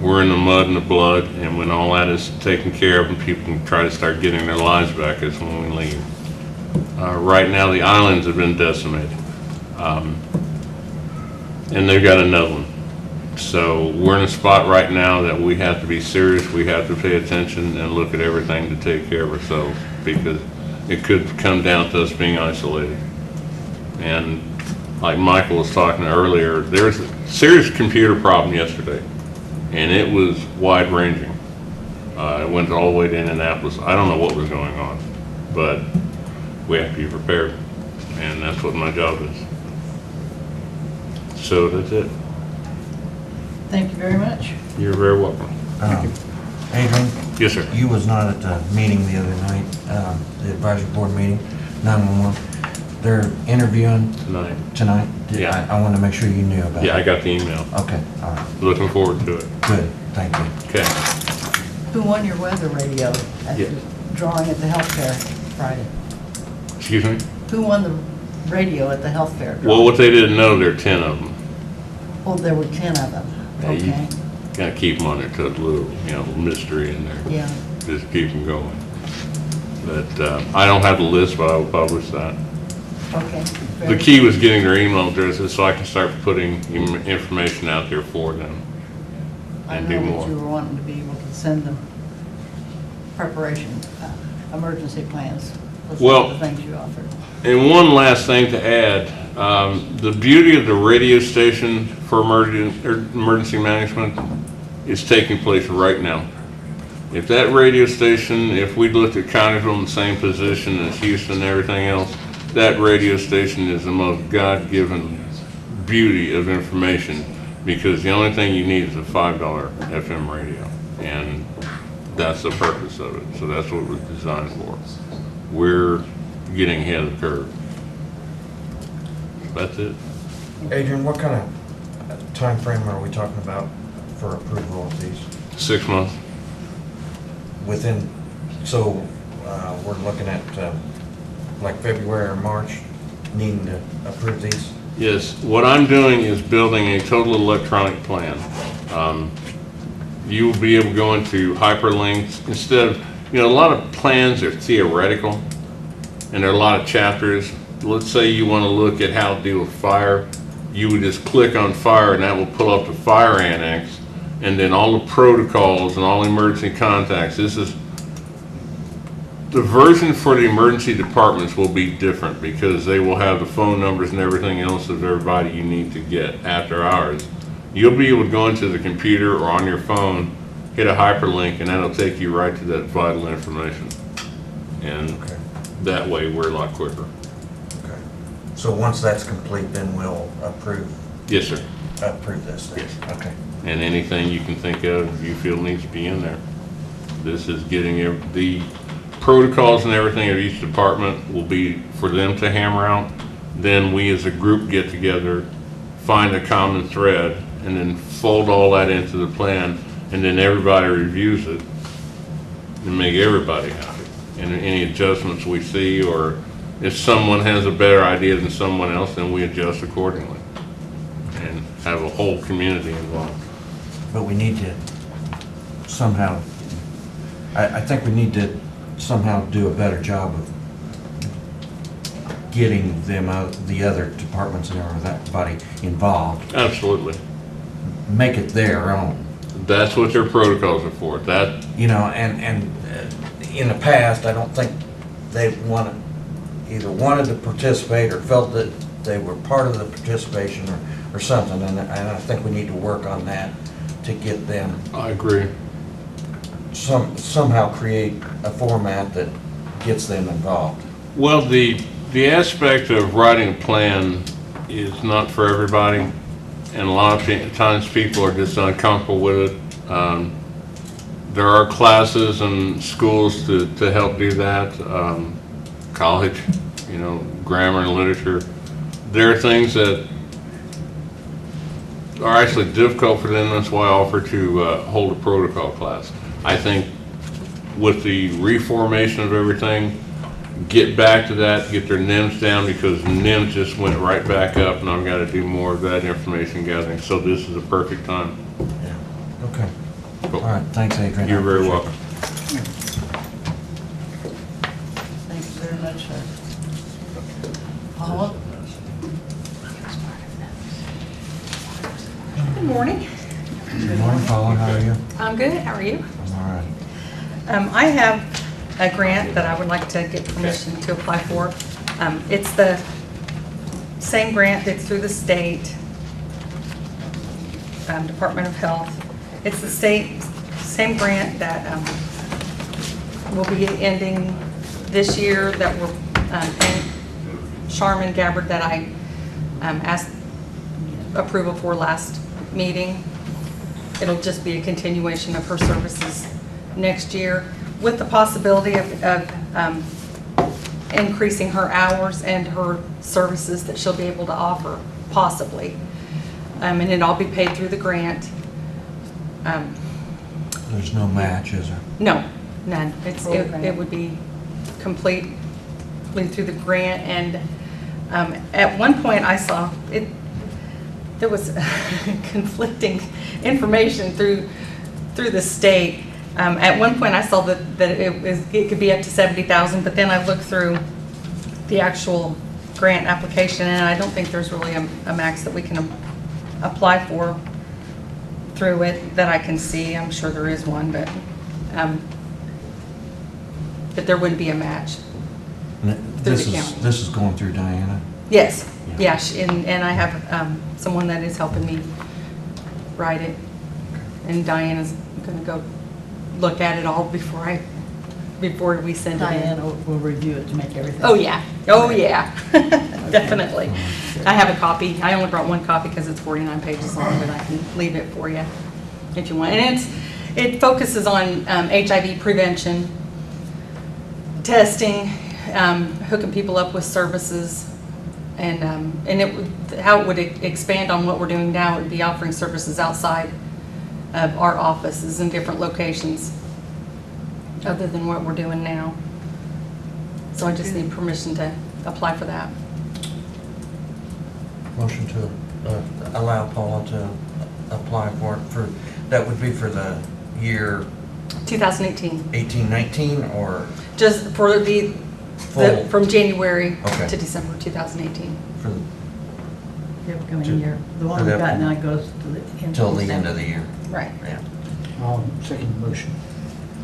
[SPEAKER 10] We're in the mud and the blood, and when all that is taken care of and people can try to start getting their lives back, is when we leave. Right now, the islands have been decimated, and they've got another one. So we're in a spot right now that we have to be serious, we have to pay attention and look at everything to take care of ourselves, because it could come down to us being isolated. And like Michael was talking earlier, there was a serious computer problem yesterday, and it was wide-ranging. It went all the way to Indianapolis. I don't know what was going on, but we have to be prepared, and that's what my job is. So that's it.
[SPEAKER 1] Thank you very much.
[SPEAKER 10] You're very welcome.
[SPEAKER 3] Adrian,
[SPEAKER 10] Yes, sir.
[SPEAKER 3] you was not at the meeting the other night, the advisory board meeting, 911. They're interviewing
[SPEAKER 10] Tonight.
[SPEAKER 3] tonight.
[SPEAKER 10] Yeah.
[SPEAKER 3] I want to make sure you knew about it.
[SPEAKER 10] Yeah, I got the email.
[SPEAKER 3] Okay, all right,
[SPEAKER 10] Looking forward to it.
[SPEAKER 3] good, thank you.
[SPEAKER 10] Okay.
[SPEAKER 1] Who won your weather radio at
[SPEAKER 10] Yeah.
[SPEAKER 1] the drawing at the health fair Friday?
[SPEAKER 10] Excuse me?
[SPEAKER 1] Who won the radio at the health fair
[SPEAKER 10] Well,
[SPEAKER 1] drawing?
[SPEAKER 10] what they didn't know, there are 10 of them.
[SPEAKER 1] Oh, there were 10 of them.
[SPEAKER 10] Yeah, you
[SPEAKER 1] Okay,
[SPEAKER 10] gotta keep them on there to a little, mystery in there.
[SPEAKER 1] yeah,
[SPEAKER 10] Just keep them going. But I don't have the list, but I will publish that.
[SPEAKER 1] okay.
[SPEAKER 10] The
[SPEAKER 1] Very-
[SPEAKER 10] key was getting their email addresses so I can start putting information out there for them
[SPEAKER 1] I
[SPEAKER 10] and
[SPEAKER 1] know
[SPEAKER 10] do
[SPEAKER 1] that
[SPEAKER 10] more.
[SPEAKER 1] you were wanting to be able to send them preparation, emergency plans. Those
[SPEAKER 10] Well-
[SPEAKER 1] are the things you offered.
[SPEAKER 10] And one last thing to add, the beauty of the radio station for emergency management is taking place right now. If that radio station, if we looked at Connersville in the same position as Houston and everything else, that radio station is the most God-given beauty of information, because the only thing you need is a $5 FM radio, and that's the purpose of it. So that's what it was designed for. We're getting ahead of the curve. That's it.
[SPEAKER 3] Adrian, what kind of time frame are we talking about for approval of these?
[SPEAKER 10] 6 months.
[SPEAKER 3] Within, so we're looking at like February or March, needing to approve these?
[SPEAKER 10] Yes, what I'm doing is building a total electronic plan. You will be able to go into hyperlinks instead of, a lot of plans are theoretical, and there are a lot of chapters. Let's say you want to look at how to deal with fire. You would just click on fire, and that will pull up the fire annex, and then all the protocols and all emergency contacts. This is The version for the emergency departments will be different because they will have the phone numbers and everything else of everybody you need to get after hours. You'll be able to go into the computer or on your phone, hit a hyperlink, and that'll take you right to that vital information. And
[SPEAKER 3] Okay.
[SPEAKER 10] that way, we're a lot quicker.
[SPEAKER 3] Okay. So once that's complete, then we'll approve
[SPEAKER 10] Yes, sir.
[SPEAKER 3] this then?
[SPEAKER 10] Yes.
[SPEAKER 3] Okay.
[SPEAKER 10] And anything you can think of you feel needs to be in there. This is getting the protocols and everything of each department will be for them to hammer out. Then we as a group get together, find a common thread, and then fold all that into the plan, and then everybody reviews it and make everybody happy. And any adjustments we see, or if someone has a better idea than someone else, then we adjust accordingly and have a whole community involved.
[SPEAKER 3] But we need to somehow, I think we need to somehow do a better job of getting them out, the other departments and everybody involved.
[SPEAKER 10] Absolutely.
[SPEAKER 3] Make it their own.
[SPEAKER 10] That's what their protocols are for. That,
[SPEAKER 3] You know, and in the past, I don't think they either wanted to participate or felt that they were part of the participation or something, and I think we need to work on that to get them,
[SPEAKER 10] I agree.
[SPEAKER 3] somehow create a format that gets them involved.
[SPEAKER 10] Well, the aspect of writing a plan is not for everybody, and a lot of times people are just uncomfortable with it. There are classes and schools to help do that. College, grammar and literature. There are things that are actually difficult for them. That's why I offer to hold a protocol class. I think with the reformation of everything, get back to that, get their NIMS down, because NIMS just went right back up, and I've got to do more of that information gathering. So this is a perfect time.
[SPEAKER 3] Yeah. Okay.
[SPEAKER 10] Cool.
[SPEAKER 3] All right, thanks, Adrian.
[SPEAKER 10] You're very welcome.
[SPEAKER 1] Thank you very much, sir. Paula?
[SPEAKER 12] Good morning.
[SPEAKER 3] Good morning, Paula, how are you?
[SPEAKER 12] I'm good. How are you?
[SPEAKER 3] I'm all right.
[SPEAKER 12] I have a grant that I would like to get permission to apply for. It's the same grant that's through the state Department of Health. It's the same grant that will be ending this year, that we're paying Charmin Gabbard, that I asked approval for last meeting. It'll just be a continuation of her services next year, with the possibility of increasing her hours and her services that she'll be able to offer, possibly. And it'll all be paid through the grant.
[SPEAKER 3] There's no match, is there?
[SPEAKER 12] No, none. It would be completely through the grant. And at one point I saw it, there was conflicting information through the state. At one point I saw that it could be up to 70,000, but then I looked through the actual grant application, and I don't think there's really a max that we can apply for through it that I can see. I'm sure there is one, but there wouldn't be a match. Through the county.
[SPEAKER 3] This is going through Diana?
[SPEAKER 12] Yes, yeah, and I have someone that is helping me write it, and Diana's gonna go look at it all before we send it in.
[SPEAKER 1] Diana will review it to make everything.
[SPEAKER 12] Oh, yeah, definitely. I have a copy. I only brought one copy because it's 49 pages long, but I can leave it for you if you want. And it focuses on HIV prevention, testing, hooking people up with services, and how it would expand on what we're doing now. It would be offering services outside of our offices in different locations other than what we're doing now. So I just need permission to apply for that.
[SPEAKER 3] Motion to allow Paula to apply for it, that would be for the year
[SPEAKER 12] 2018.
[SPEAKER 3] 18-19, or
[SPEAKER 12] Just for the
[SPEAKER 3] full?
[SPEAKER 12] from January
[SPEAKER 3] Okay.
[SPEAKER 12] to December 2018.
[SPEAKER 3] For
[SPEAKER 1] The upcoming year. The one we've got now goes to the end.
[SPEAKER 3] till the end of the year.
[SPEAKER 12] Right.
[SPEAKER 3] Yeah.
[SPEAKER 4] Second motion.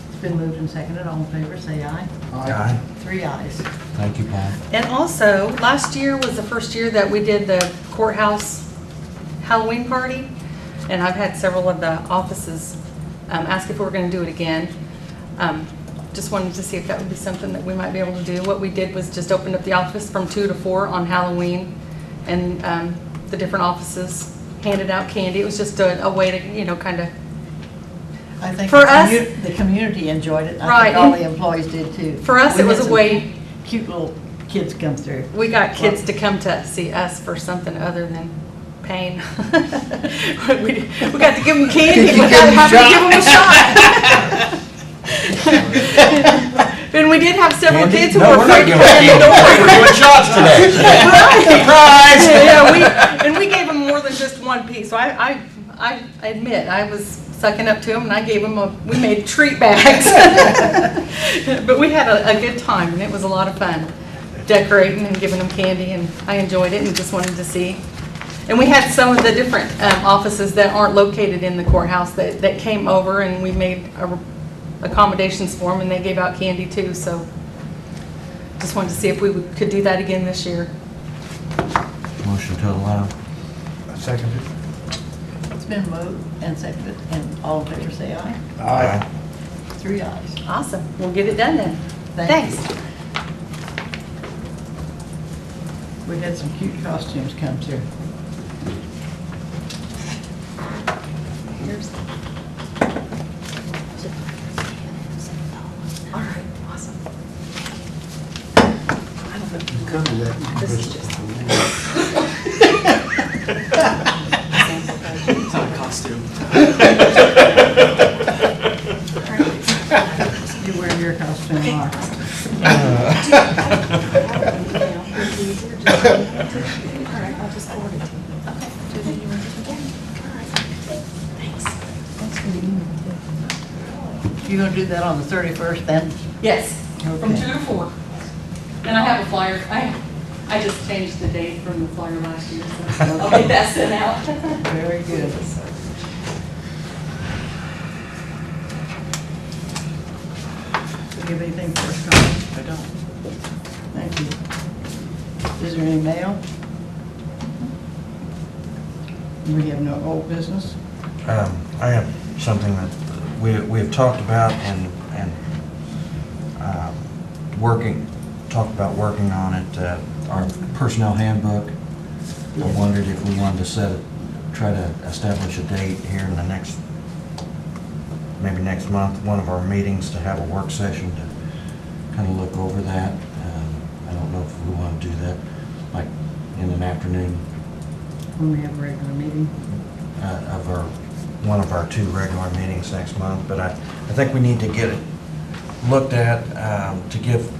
[SPEAKER 1] It's been moved and seconded. All in favor, say aye.
[SPEAKER 3] Aye.
[SPEAKER 1] 3 ayes.
[SPEAKER 3] Thank you, Paul.
[SPEAKER 12] And also, last year was the first year that we did the courthouse Halloween party, and I've had several of the offices ask if we were going to do it again. Just wanted to see if that would be something that we might be able to do. What we did was just opened up the office from 2 to 4 on Halloween, and the different offices handed out candy. It was just a way to, you know, kind of,
[SPEAKER 1] I think
[SPEAKER 12] For us-
[SPEAKER 1] the community enjoyed it. I
[SPEAKER 12] Right,
[SPEAKER 1] think all
[SPEAKER 12] and
[SPEAKER 1] the employees did too.
[SPEAKER 12] for us,
[SPEAKER 1] We
[SPEAKER 12] it was
[SPEAKER 1] had
[SPEAKER 12] a
[SPEAKER 1] some
[SPEAKER 12] way-
[SPEAKER 1] Cute little kids come through.
[SPEAKER 12] we got kids to come to see us for something other than pain. We got to give them candy, we got to have to give them a shot. And we did have several
[SPEAKER 3] Candy?
[SPEAKER 12] kids who
[SPEAKER 3] No,
[SPEAKER 12] were
[SPEAKER 3] we're not
[SPEAKER 12] afraid to
[SPEAKER 3] giving
[SPEAKER 12] open the
[SPEAKER 3] candy.
[SPEAKER 12] door.
[SPEAKER 3] We're doing shots today.
[SPEAKER 12] Surprise! Yeah, and we gave them more than just one piece. So I admit, I was sucking up to them, and I gave them we made treat bags. But we had a good time, and it was a lot of fun, decorating and giving them candy, and I enjoyed it and just wanted to see. And we had some of the different offices that aren't located in the courthouse that came over, and we made accommodations for them, and they gave out candy too. So just wanted to see if we could do that again this year.
[SPEAKER 3] Motion to allow.
[SPEAKER 4] Seconded.
[SPEAKER 1] It's been moved and seconded, and all in favor, say aye.
[SPEAKER 3] Aye.
[SPEAKER 1] 3 ayes.
[SPEAKER 12] Awesome. We'll get it done then.
[SPEAKER 1] Thank
[SPEAKER 12] Thanks.
[SPEAKER 1] you. We had some cute costumes come through.
[SPEAKER 12] Here's. All right, awesome.
[SPEAKER 4] Come to that.
[SPEAKER 12] This is just.
[SPEAKER 7] It's not a costume.
[SPEAKER 1] You wear your costume, Mark.
[SPEAKER 6] I'll just forward it to you. Okay. Do that you want to again? All right. Thanks.
[SPEAKER 1] You gonna do that on the 31st then?
[SPEAKER 12] Yes, from
[SPEAKER 1] Okay.
[SPEAKER 12] 2 to 4. And I have a flyer. I just changed the date from the flyer last year, so I'll get that sent out.
[SPEAKER 1] Very good. Do you have anything for us, Carl?
[SPEAKER 7] I don't.
[SPEAKER 1] Thank you. Is there any mail? We have no old business?
[SPEAKER 3] I have something that we have talked about and talked about working on it, our personnel handbook. I wondered if we wanted to try to establish a date here in the maybe next month, one of our meetings, to have a work session to kind of look over that. I don't know if we want to do that, like in an afternoon
[SPEAKER 1] When we have a regular meeting?
[SPEAKER 3] of one of our 2 regular meetings next month, but I think we need to get it looked at to give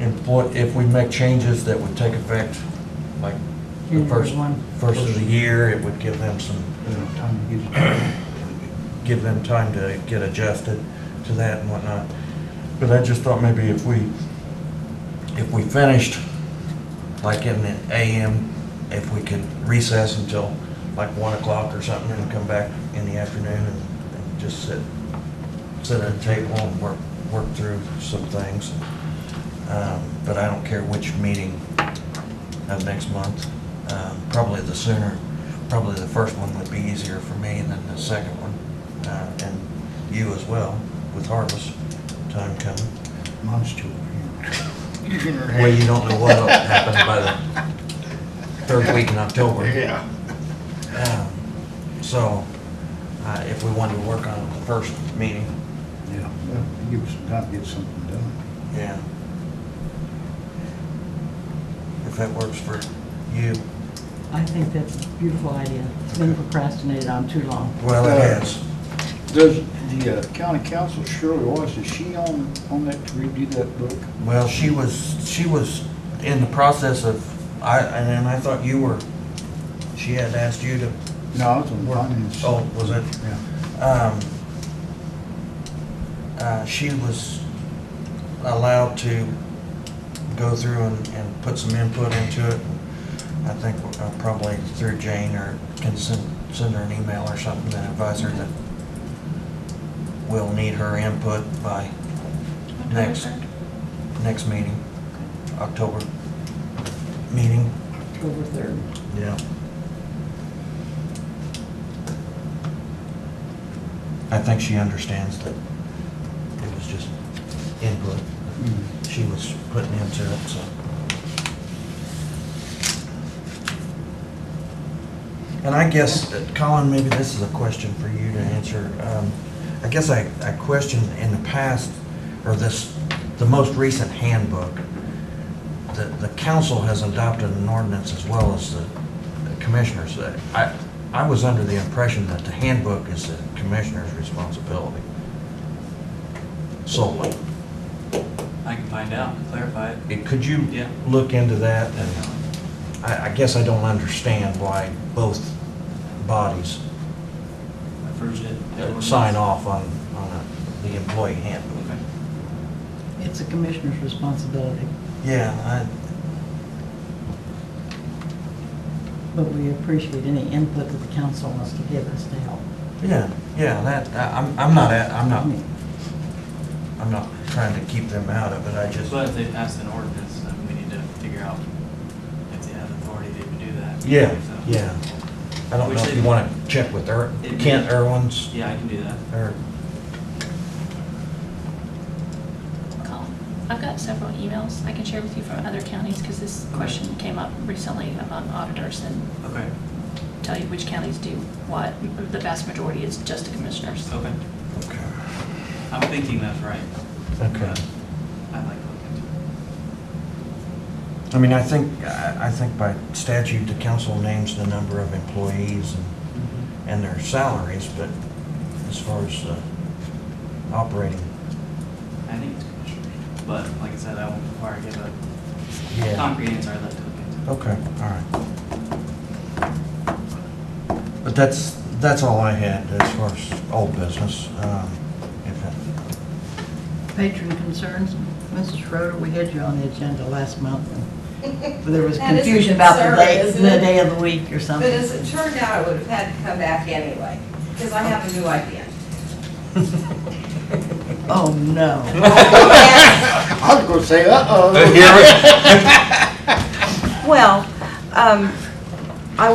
[SPEAKER 3] if we make changes that would take effect like the
[SPEAKER 1] January 1.
[SPEAKER 3] first of the year, it would give them give them time to get adjusted to that and whatnot. But I just thought maybe if we finished like in the AM, if we could recess until like 1 o'clock or something and come back in the afternoon and just sit at a table and work through some things. But I don't care which meeting of next month. Probably the first one would be easier for me than the second one. And you as well, with harvest time coming.
[SPEAKER 4] Mine's too.
[SPEAKER 3] Well, you don't know what'll happen by the 3rd week in October.
[SPEAKER 4] Yeah.
[SPEAKER 3] So, if we wanted to work on the first meeting,
[SPEAKER 4] Yeah, well, give us some time to get something done.
[SPEAKER 3] yeah. If that works for you.
[SPEAKER 1] I think that's a beautiful idea. It's been procrastinated on too long.
[SPEAKER 3] Well, it has.
[SPEAKER 4] Does the county council, Shirley Wallace, is she on that to redo that book?
[SPEAKER 3] Well, she was in the process of, and I thought she had asked you to,
[SPEAKER 4] No, I was on finance.
[SPEAKER 3] oh, was it?
[SPEAKER 4] Yeah.
[SPEAKER 3] She was allowed to go through and put some input into it. I think probably through Jane, or can send her an email or something and advise her that we'll need her input by next meeting, October meeting.
[SPEAKER 1] October 3rd.
[SPEAKER 3] Yeah. I think she understands that it was just input she was putting into it, so. And I guess, Colin, maybe this is a question for you to answer. I guess I questioned in the past, or the most recent handbook, the council has adopted an ordinance as well as the commissioners. I was under the impression that the handbook is the commissioner's responsibility solely.
[SPEAKER 13] I can find out, clarify it.
[SPEAKER 3] Could you
[SPEAKER 13] Yeah.
[SPEAKER 3] look into that? And I guess I don't understand why both bodies sign off on the employee handbook.
[SPEAKER 1] It's a commissioner's responsibility,
[SPEAKER 3] Yeah,
[SPEAKER 1] but we appreciate any input that the council wants to give us to help.
[SPEAKER 3] I'm not trying to keep them out of it. I just.
[SPEAKER 13] But if they passed an ordinance, then we need to figure out if they have authority to even do that.
[SPEAKER 3] Yeah,
[SPEAKER 13] So-
[SPEAKER 3] yeah. I don't know if you want to check with Kent Irwin's.
[SPEAKER 13] Yeah, I can do that.
[SPEAKER 3] Or,
[SPEAKER 6] Colin, I've got several emails I can share with you from other counties, because this question came up recently among auditors, and
[SPEAKER 13] Okay.
[SPEAKER 6] tell you which counties do what. The vast majority is just the commissioners.
[SPEAKER 13] Okay.
[SPEAKER 3] okay.
[SPEAKER 13] I'm thinking that's right.
[SPEAKER 3] Okay.
[SPEAKER 13] But I'd like to look into it.
[SPEAKER 3] I mean, I think by statute, the council names the number of employees and their salaries, but as far as operating.
[SPEAKER 13] I think it's commissioners. But like I said, I won't require to give a
[SPEAKER 3] Yeah.
[SPEAKER 13] concrete answer. I'd like to look into it.
[SPEAKER 3] Okay, all right. But that's all I had as far as old business.
[SPEAKER 1] Patron concerns, Mrs. Schroeder, we had you on the agenda last month, and there was
[SPEAKER 14] That is a
[SPEAKER 1] confusion about the
[SPEAKER 14] concern,
[SPEAKER 1] day,
[SPEAKER 14] isn't
[SPEAKER 1] the
[SPEAKER 14] it?
[SPEAKER 1] day of the week or
[SPEAKER 14] But
[SPEAKER 1] something.
[SPEAKER 14] as it turned out, I would have had to come back anyway, because I have a new idea.
[SPEAKER 1] Oh, no.
[SPEAKER 14] I
[SPEAKER 4] was gonna say, uh-oh.
[SPEAKER 14] Well, I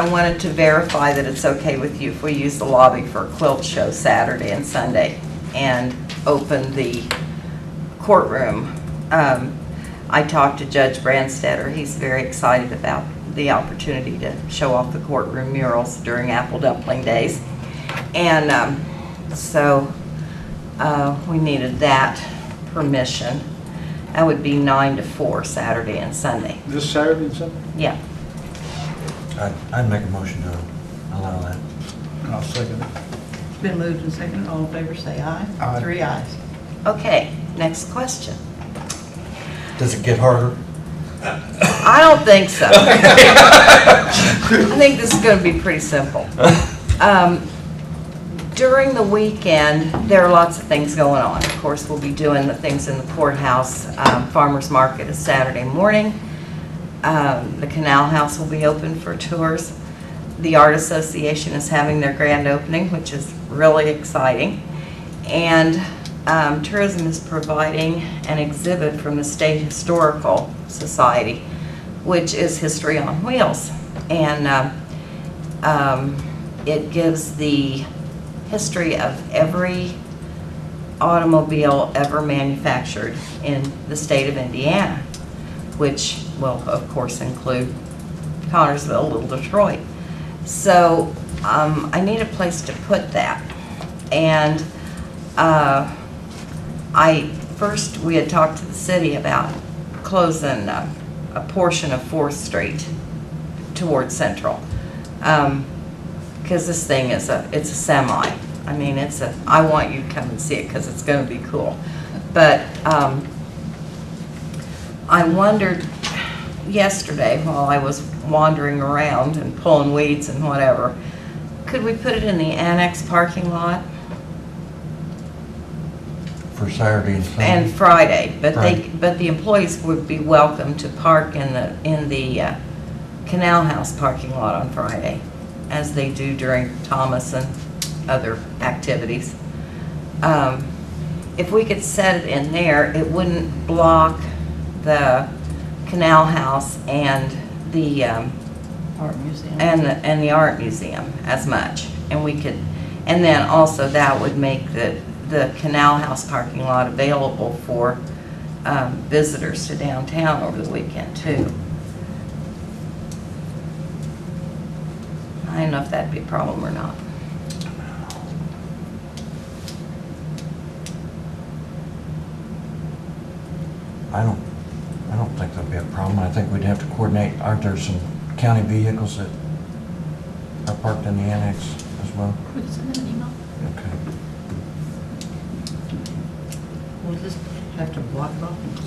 [SPEAKER 14] wanted to verify that it's okay with you if we use the lobby for a quilt show Saturday and Sunday and open the courtroom. I talked to Judge Brandstetter. He's very excited about the opportunity to show off the courtroom murals during Apple Dumpling Days. And so we needed that permission. That would be 9 to 4, Saturday and Sunday.
[SPEAKER 4] This Saturday and Sunday?
[SPEAKER 14] Yeah.
[SPEAKER 3] I'd make a motion to allow that.
[SPEAKER 4] I'll second it.
[SPEAKER 1] It's been moved and seconded, all in favor say aye.
[SPEAKER 4] Aye.
[SPEAKER 1] 3 ayes.
[SPEAKER 14] Okay, next question.
[SPEAKER 3] Does it get harder?
[SPEAKER 14] I don't think so. I think this is going to be pretty simple. During the weekend, there are lots of things going on. Of course, we'll be doing the things in the courthouse. Farmers Market is Saturday morning. The Canal House will be open for tours. The Art Association is having their grand opening, which is really exciting. And tourism is providing an exhibit from the State Historical Society, which is History on Wheels. And it gives the history of every automobile ever manufactured in the state of Indiana, which will, of course, include Connersville, Little Detroit. So I need a place to put that. And we had talked to the city about closing a portion of 4th Street towards Central. Because this thing it's a semi. I mean, I want you to come and see it because it's going to be cool. But I wondered yesterday while I was wandering around and pulling weeds and whatever, could we put it in the annex parking lot?
[SPEAKER 3] For Saturday and Sunday?
[SPEAKER 14] And Friday, but
[SPEAKER 3] Right.
[SPEAKER 14] but the employees would be welcome to park in the Canal House parking lot on Friday, as they do during Thomas and other activities. if we could set it in there, it wouldn't block the Canal House and the,
[SPEAKER 1] Art museum.
[SPEAKER 14] and the art museum as much. And we could, and then also that would make the Canal House parking lot available for visitors to downtown over the weekend too. I don't know if that'd be a problem or not.
[SPEAKER 3] I don't think that'd be a problem. I think we'd have to coordinate, aren't there some county vehicles that are parked in the annex as well?
[SPEAKER 6] We can send them an email.
[SPEAKER 3] Okay.
[SPEAKER 1] We'll just have to block it off and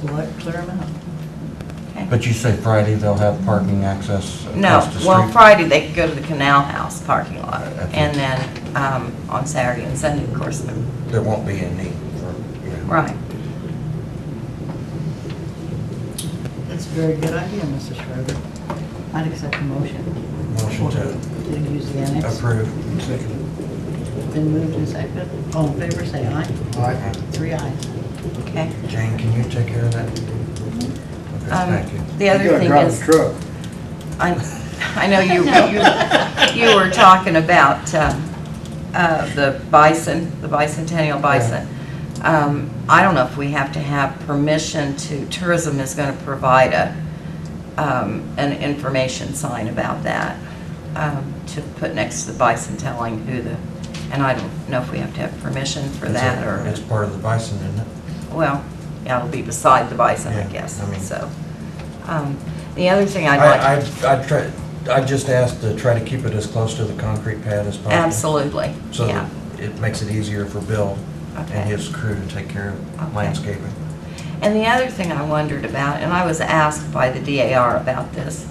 [SPEAKER 1] clear them out.
[SPEAKER 14] Okay.
[SPEAKER 3] But you say Friday they'll have parking access
[SPEAKER 14] No,
[SPEAKER 3] across the street?
[SPEAKER 14] well, Friday they could go to the Canal House parking lot.
[SPEAKER 3] Okay.
[SPEAKER 14] And then on Saturday and Sunday, of course,
[SPEAKER 3] There won't be a need for,
[SPEAKER 14] right.
[SPEAKER 1] That's a very good idea, Mrs. Schroeder. I'd accept the motion.
[SPEAKER 3] Motion
[SPEAKER 1] To use the annex.
[SPEAKER 3] approve.
[SPEAKER 1] Been moved and seconded. All in favor, say aye.
[SPEAKER 3] Aye.
[SPEAKER 1] 3 ayes.
[SPEAKER 14] Okay.
[SPEAKER 3] Jane, can you take care of that? Okay, thank you.
[SPEAKER 14] The other thing is,
[SPEAKER 4] truck.
[SPEAKER 14] I know you were talking about the bicentennial bison. I don't know if we have to have permission tourism is going to provide an information sign about that to put next to the bison telling who and I don't know if we have to have permission for that or.
[SPEAKER 3] It's part of the bison, isn't it?
[SPEAKER 14] Well, yeah, it'll be beside the bison, I
[SPEAKER 3] Yeah,
[SPEAKER 14] guess,
[SPEAKER 3] I mean-
[SPEAKER 14] so. The other thing I'd like.
[SPEAKER 3] I just asked to try to keep it as close to the concrete pad as possible.
[SPEAKER 14] Absolutely,
[SPEAKER 3] So
[SPEAKER 14] yeah.
[SPEAKER 3] that it makes it easier for Bill
[SPEAKER 14] Okay.
[SPEAKER 3] and his crew to take care of
[SPEAKER 14] Okay.
[SPEAKER 3] landscaping.
[SPEAKER 14] And the other thing I wondered about, and I was asked by the DAR about this,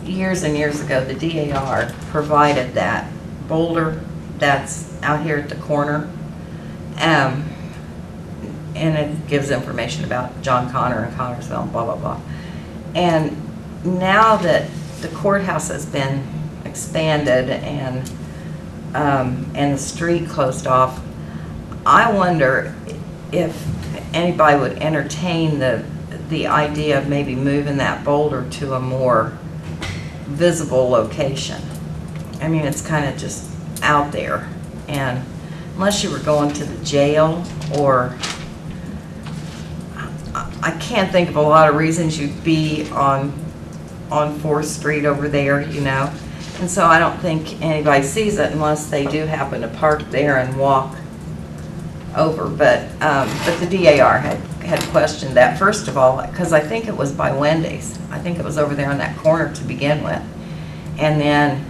[SPEAKER 14] years and years ago, the DAR provided that boulder that's out here at the corner, and it gives information about John Connor and Connorsville, and blah, blah, blah. And now that the courthouse has been expanded and the street closed off, I wonder if anybody would entertain the idea of maybe moving that boulder to a more visible location. I mean, it's kind of just out there, and unless you were going to the jail or I can't think of a lot of reasons you'd be on 4th Street over there, you know. And so I don't think anybody sees it unless they do happen to park there and walk over. But the DAR had questioned that, first of all, because I think it was by Wendy's. I think it was over there on that corner to begin with. And then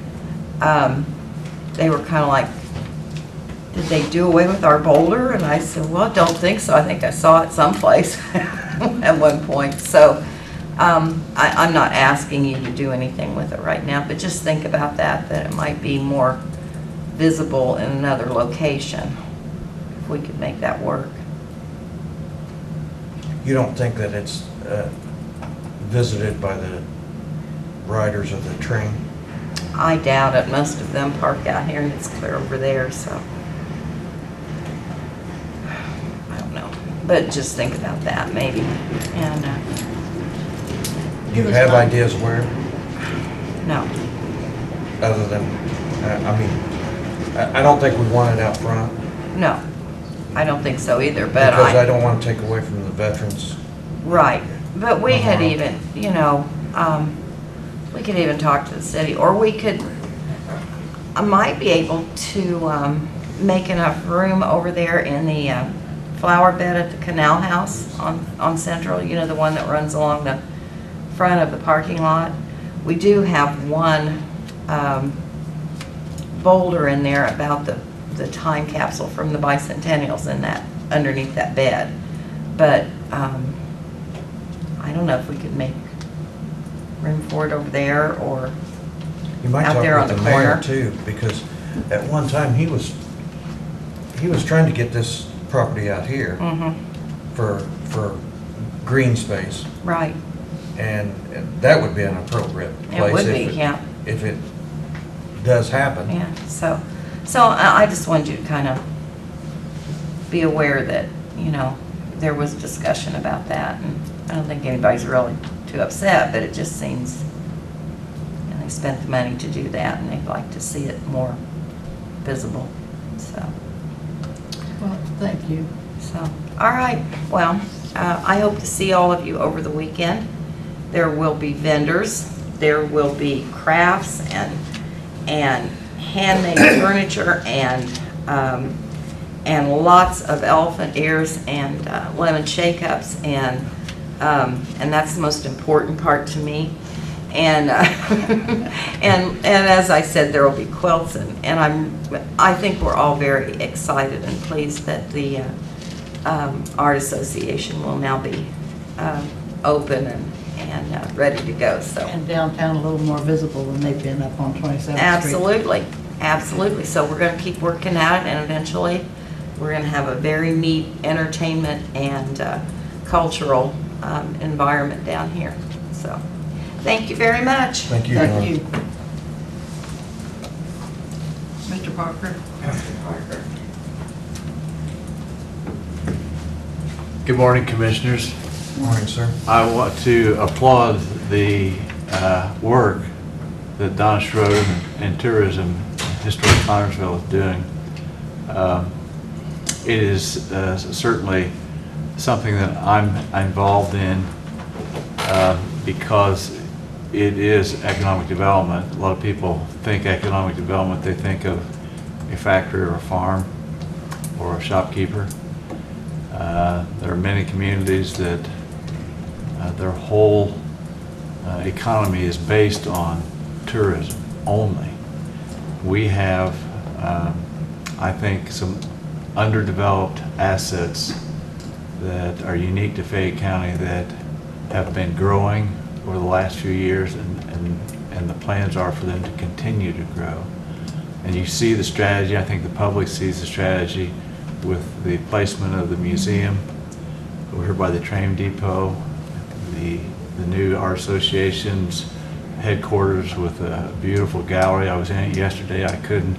[SPEAKER 14] they were kind of like, did they do away with our boulder? And I said, well, I don't think so. I think I saw it someplace at one point. So I'm not asking you to do anything with it right now, but just think about that it might be more visible in another location if we could make that work.
[SPEAKER 3] You don't think that it's visited by the riders of the train?
[SPEAKER 14] I doubt it. Most of them park out here and it's clear over there, so. I don't know. But just think about that maybe. And
[SPEAKER 3] Do you have ideas where,
[SPEAKER 14] no.
[SPEAKER 3] other than, I don't think we want it out front.
[SPEAKER 14] No, I don't think so either, but
[SPEAKER 3] Because I don't want to take away from the veterans.
[SPEAKER 14] Right, but we had
[SPEAKER 3] Uh-huh.
[SPEAKER 14] even, you know, we could even talk to the city, or we could, I might be able to make enough room over there in the flower bed at the Canal House on Central, you know, the one that runs along the front of the parking lot. We do have one boulder in there about the time capsule from the bicentennials in that, underneath that bed. But I don't know if we could make room for it over there or
[SPEAKER 3] You might
[SPEAKER 14] out
[SPEAKER 3] talk
[SPEAKER 14] there on
[SPEAKER 3] with
[SPEAKER 14] the
[SPEAKER 3] the mayor
[SPEAKER 14] corner.
[SPEAKER 3] too, because at one time he was trying to get this property out here
[SPEAKER 14] Mm-hmm,
[SPEAKER 3] for green space.
[SPEAKER 14] right.
[SPEAKER 3] And that would be an appropriate place.
[SPEAKER 14] It would
[SPEAKER 3] if
[SPEAKER 14] be, yeah.
[SPEAKER 3] If it does happen.
[SPEAKER 14] Yeah, so I just wanted you to kind of be aware that, you know, there was discussion about that, and I don't think anybody's really too upset, but it just seems, and they spent the money to do that, and they'd like to see it more visible, so.
[SPEAKER 1] Well, thank you.
[SPEAKER 14] So, all right, well, I hope to see all of you over the weekend. There will be vendors, there will be crafts and handmade furniture and lots of elephant ears and lemon shake-ups, and that's the most important part to me. And and as I said, there will be quilts, and I think we're all very excited and pleased that the Art Association will now be open and ready to go. So
[SPEAKER 1] And downtown a little more visible than they've been up on 27th Street.
[SPEAKER 14] absolutely, absolutely. So we're going to keep working at it, and eventually we're going to have a very neat entertainment and cultural environment down here. So thank you very much.
[SPEAKER 3] Thank you. Nora.
[SPEAKER 1] Thank you. Mr. Parker?
[SPEAKER 15] Good morning, Commissioners.
[SPEAKER 3] Morning, sir.
[SPEAKER 15] I want to applaud the work that Donna Schroeder and Tourism Historic Connersville is doing. It is certainly something that I'm involved in because it is economic development. A lot of people think economic development, they think of a factory or a farm or a shopkeeper. There are many communities that their whole economy is based on tourism only. We have, I think, some underdeveloped assets that are unique to Fayette County that have been growing over the last few years, and the plans are for them to continue to grow. And you see the strategy, I think the public sees the strategy with the placement of the museum over here by the train depot, the new Art Association's headquarters with a beautiful gallery. I was in it yesterday. I couldn't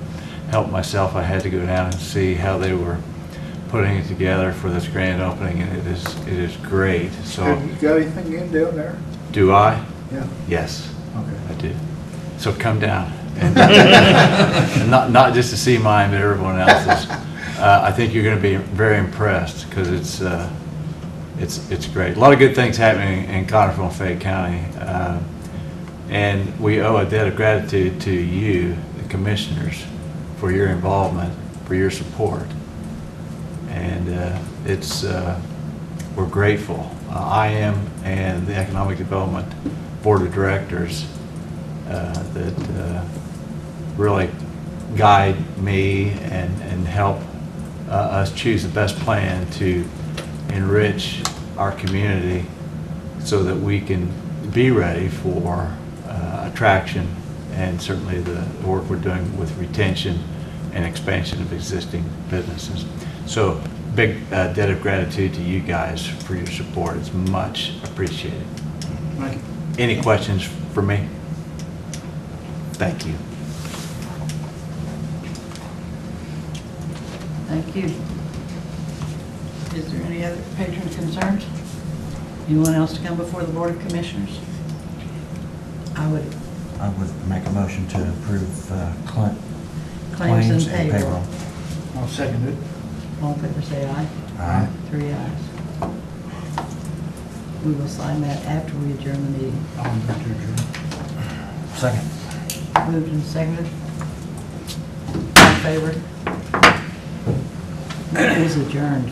[SPEAKER 15] help myself. I had to go down and see how they were putting it together for this grand opening, and it is great. So,
[SPEAKER 16] Have you got anything in down there?
[SPEAKER 15] do I?
[SPEAKER 16] Yeah.
[SPEAKER 15] Yes,
[SPEAKER 16] Okay.
[SPEAKER 15] I do. So come down, and not just to see mine, but everyone else's. I think you're going to be very impressed because it's great. A lot of good things happening in Connersville and Fayette County, and we owe a debt of gratitude to you, the commissioners, for your involvement, for your support, and we're grateful. I am, and the Economic Development Board of Directors that really guide me and help us choose the best plan to enrich our community so that we can be ready for attraction and certainly the work we're doing with retention and expansion of existing businesses. So big debt of gratitude to you guys for your support. It's much appreciated.
[SPEAKER 16] Thank you.
[SPEAKER 15] Any questions for me? Thank you.
[SPEAKER 1] Thank you. Is there any other patron concerns? Anyone else to come before the Board of Commissioners? I would.
[SPEAKER 3] I would make a motion to approve
[SPEAKER 1] Claims and payroll.
[SPEAKER 16] I'll second it.
[SPEAKER 1] All in favor, say aye.
[SPEAKER 3] Aye.
[SPEAKER 1] 3 ayes. We will sign that after we adjourn the meeting.
[SPEAKER 16] I'll move to adjourn.
[SPEAKER 3] Second.
[SPEAKER 1] Moved and seconded. All in favor? It is adjourned.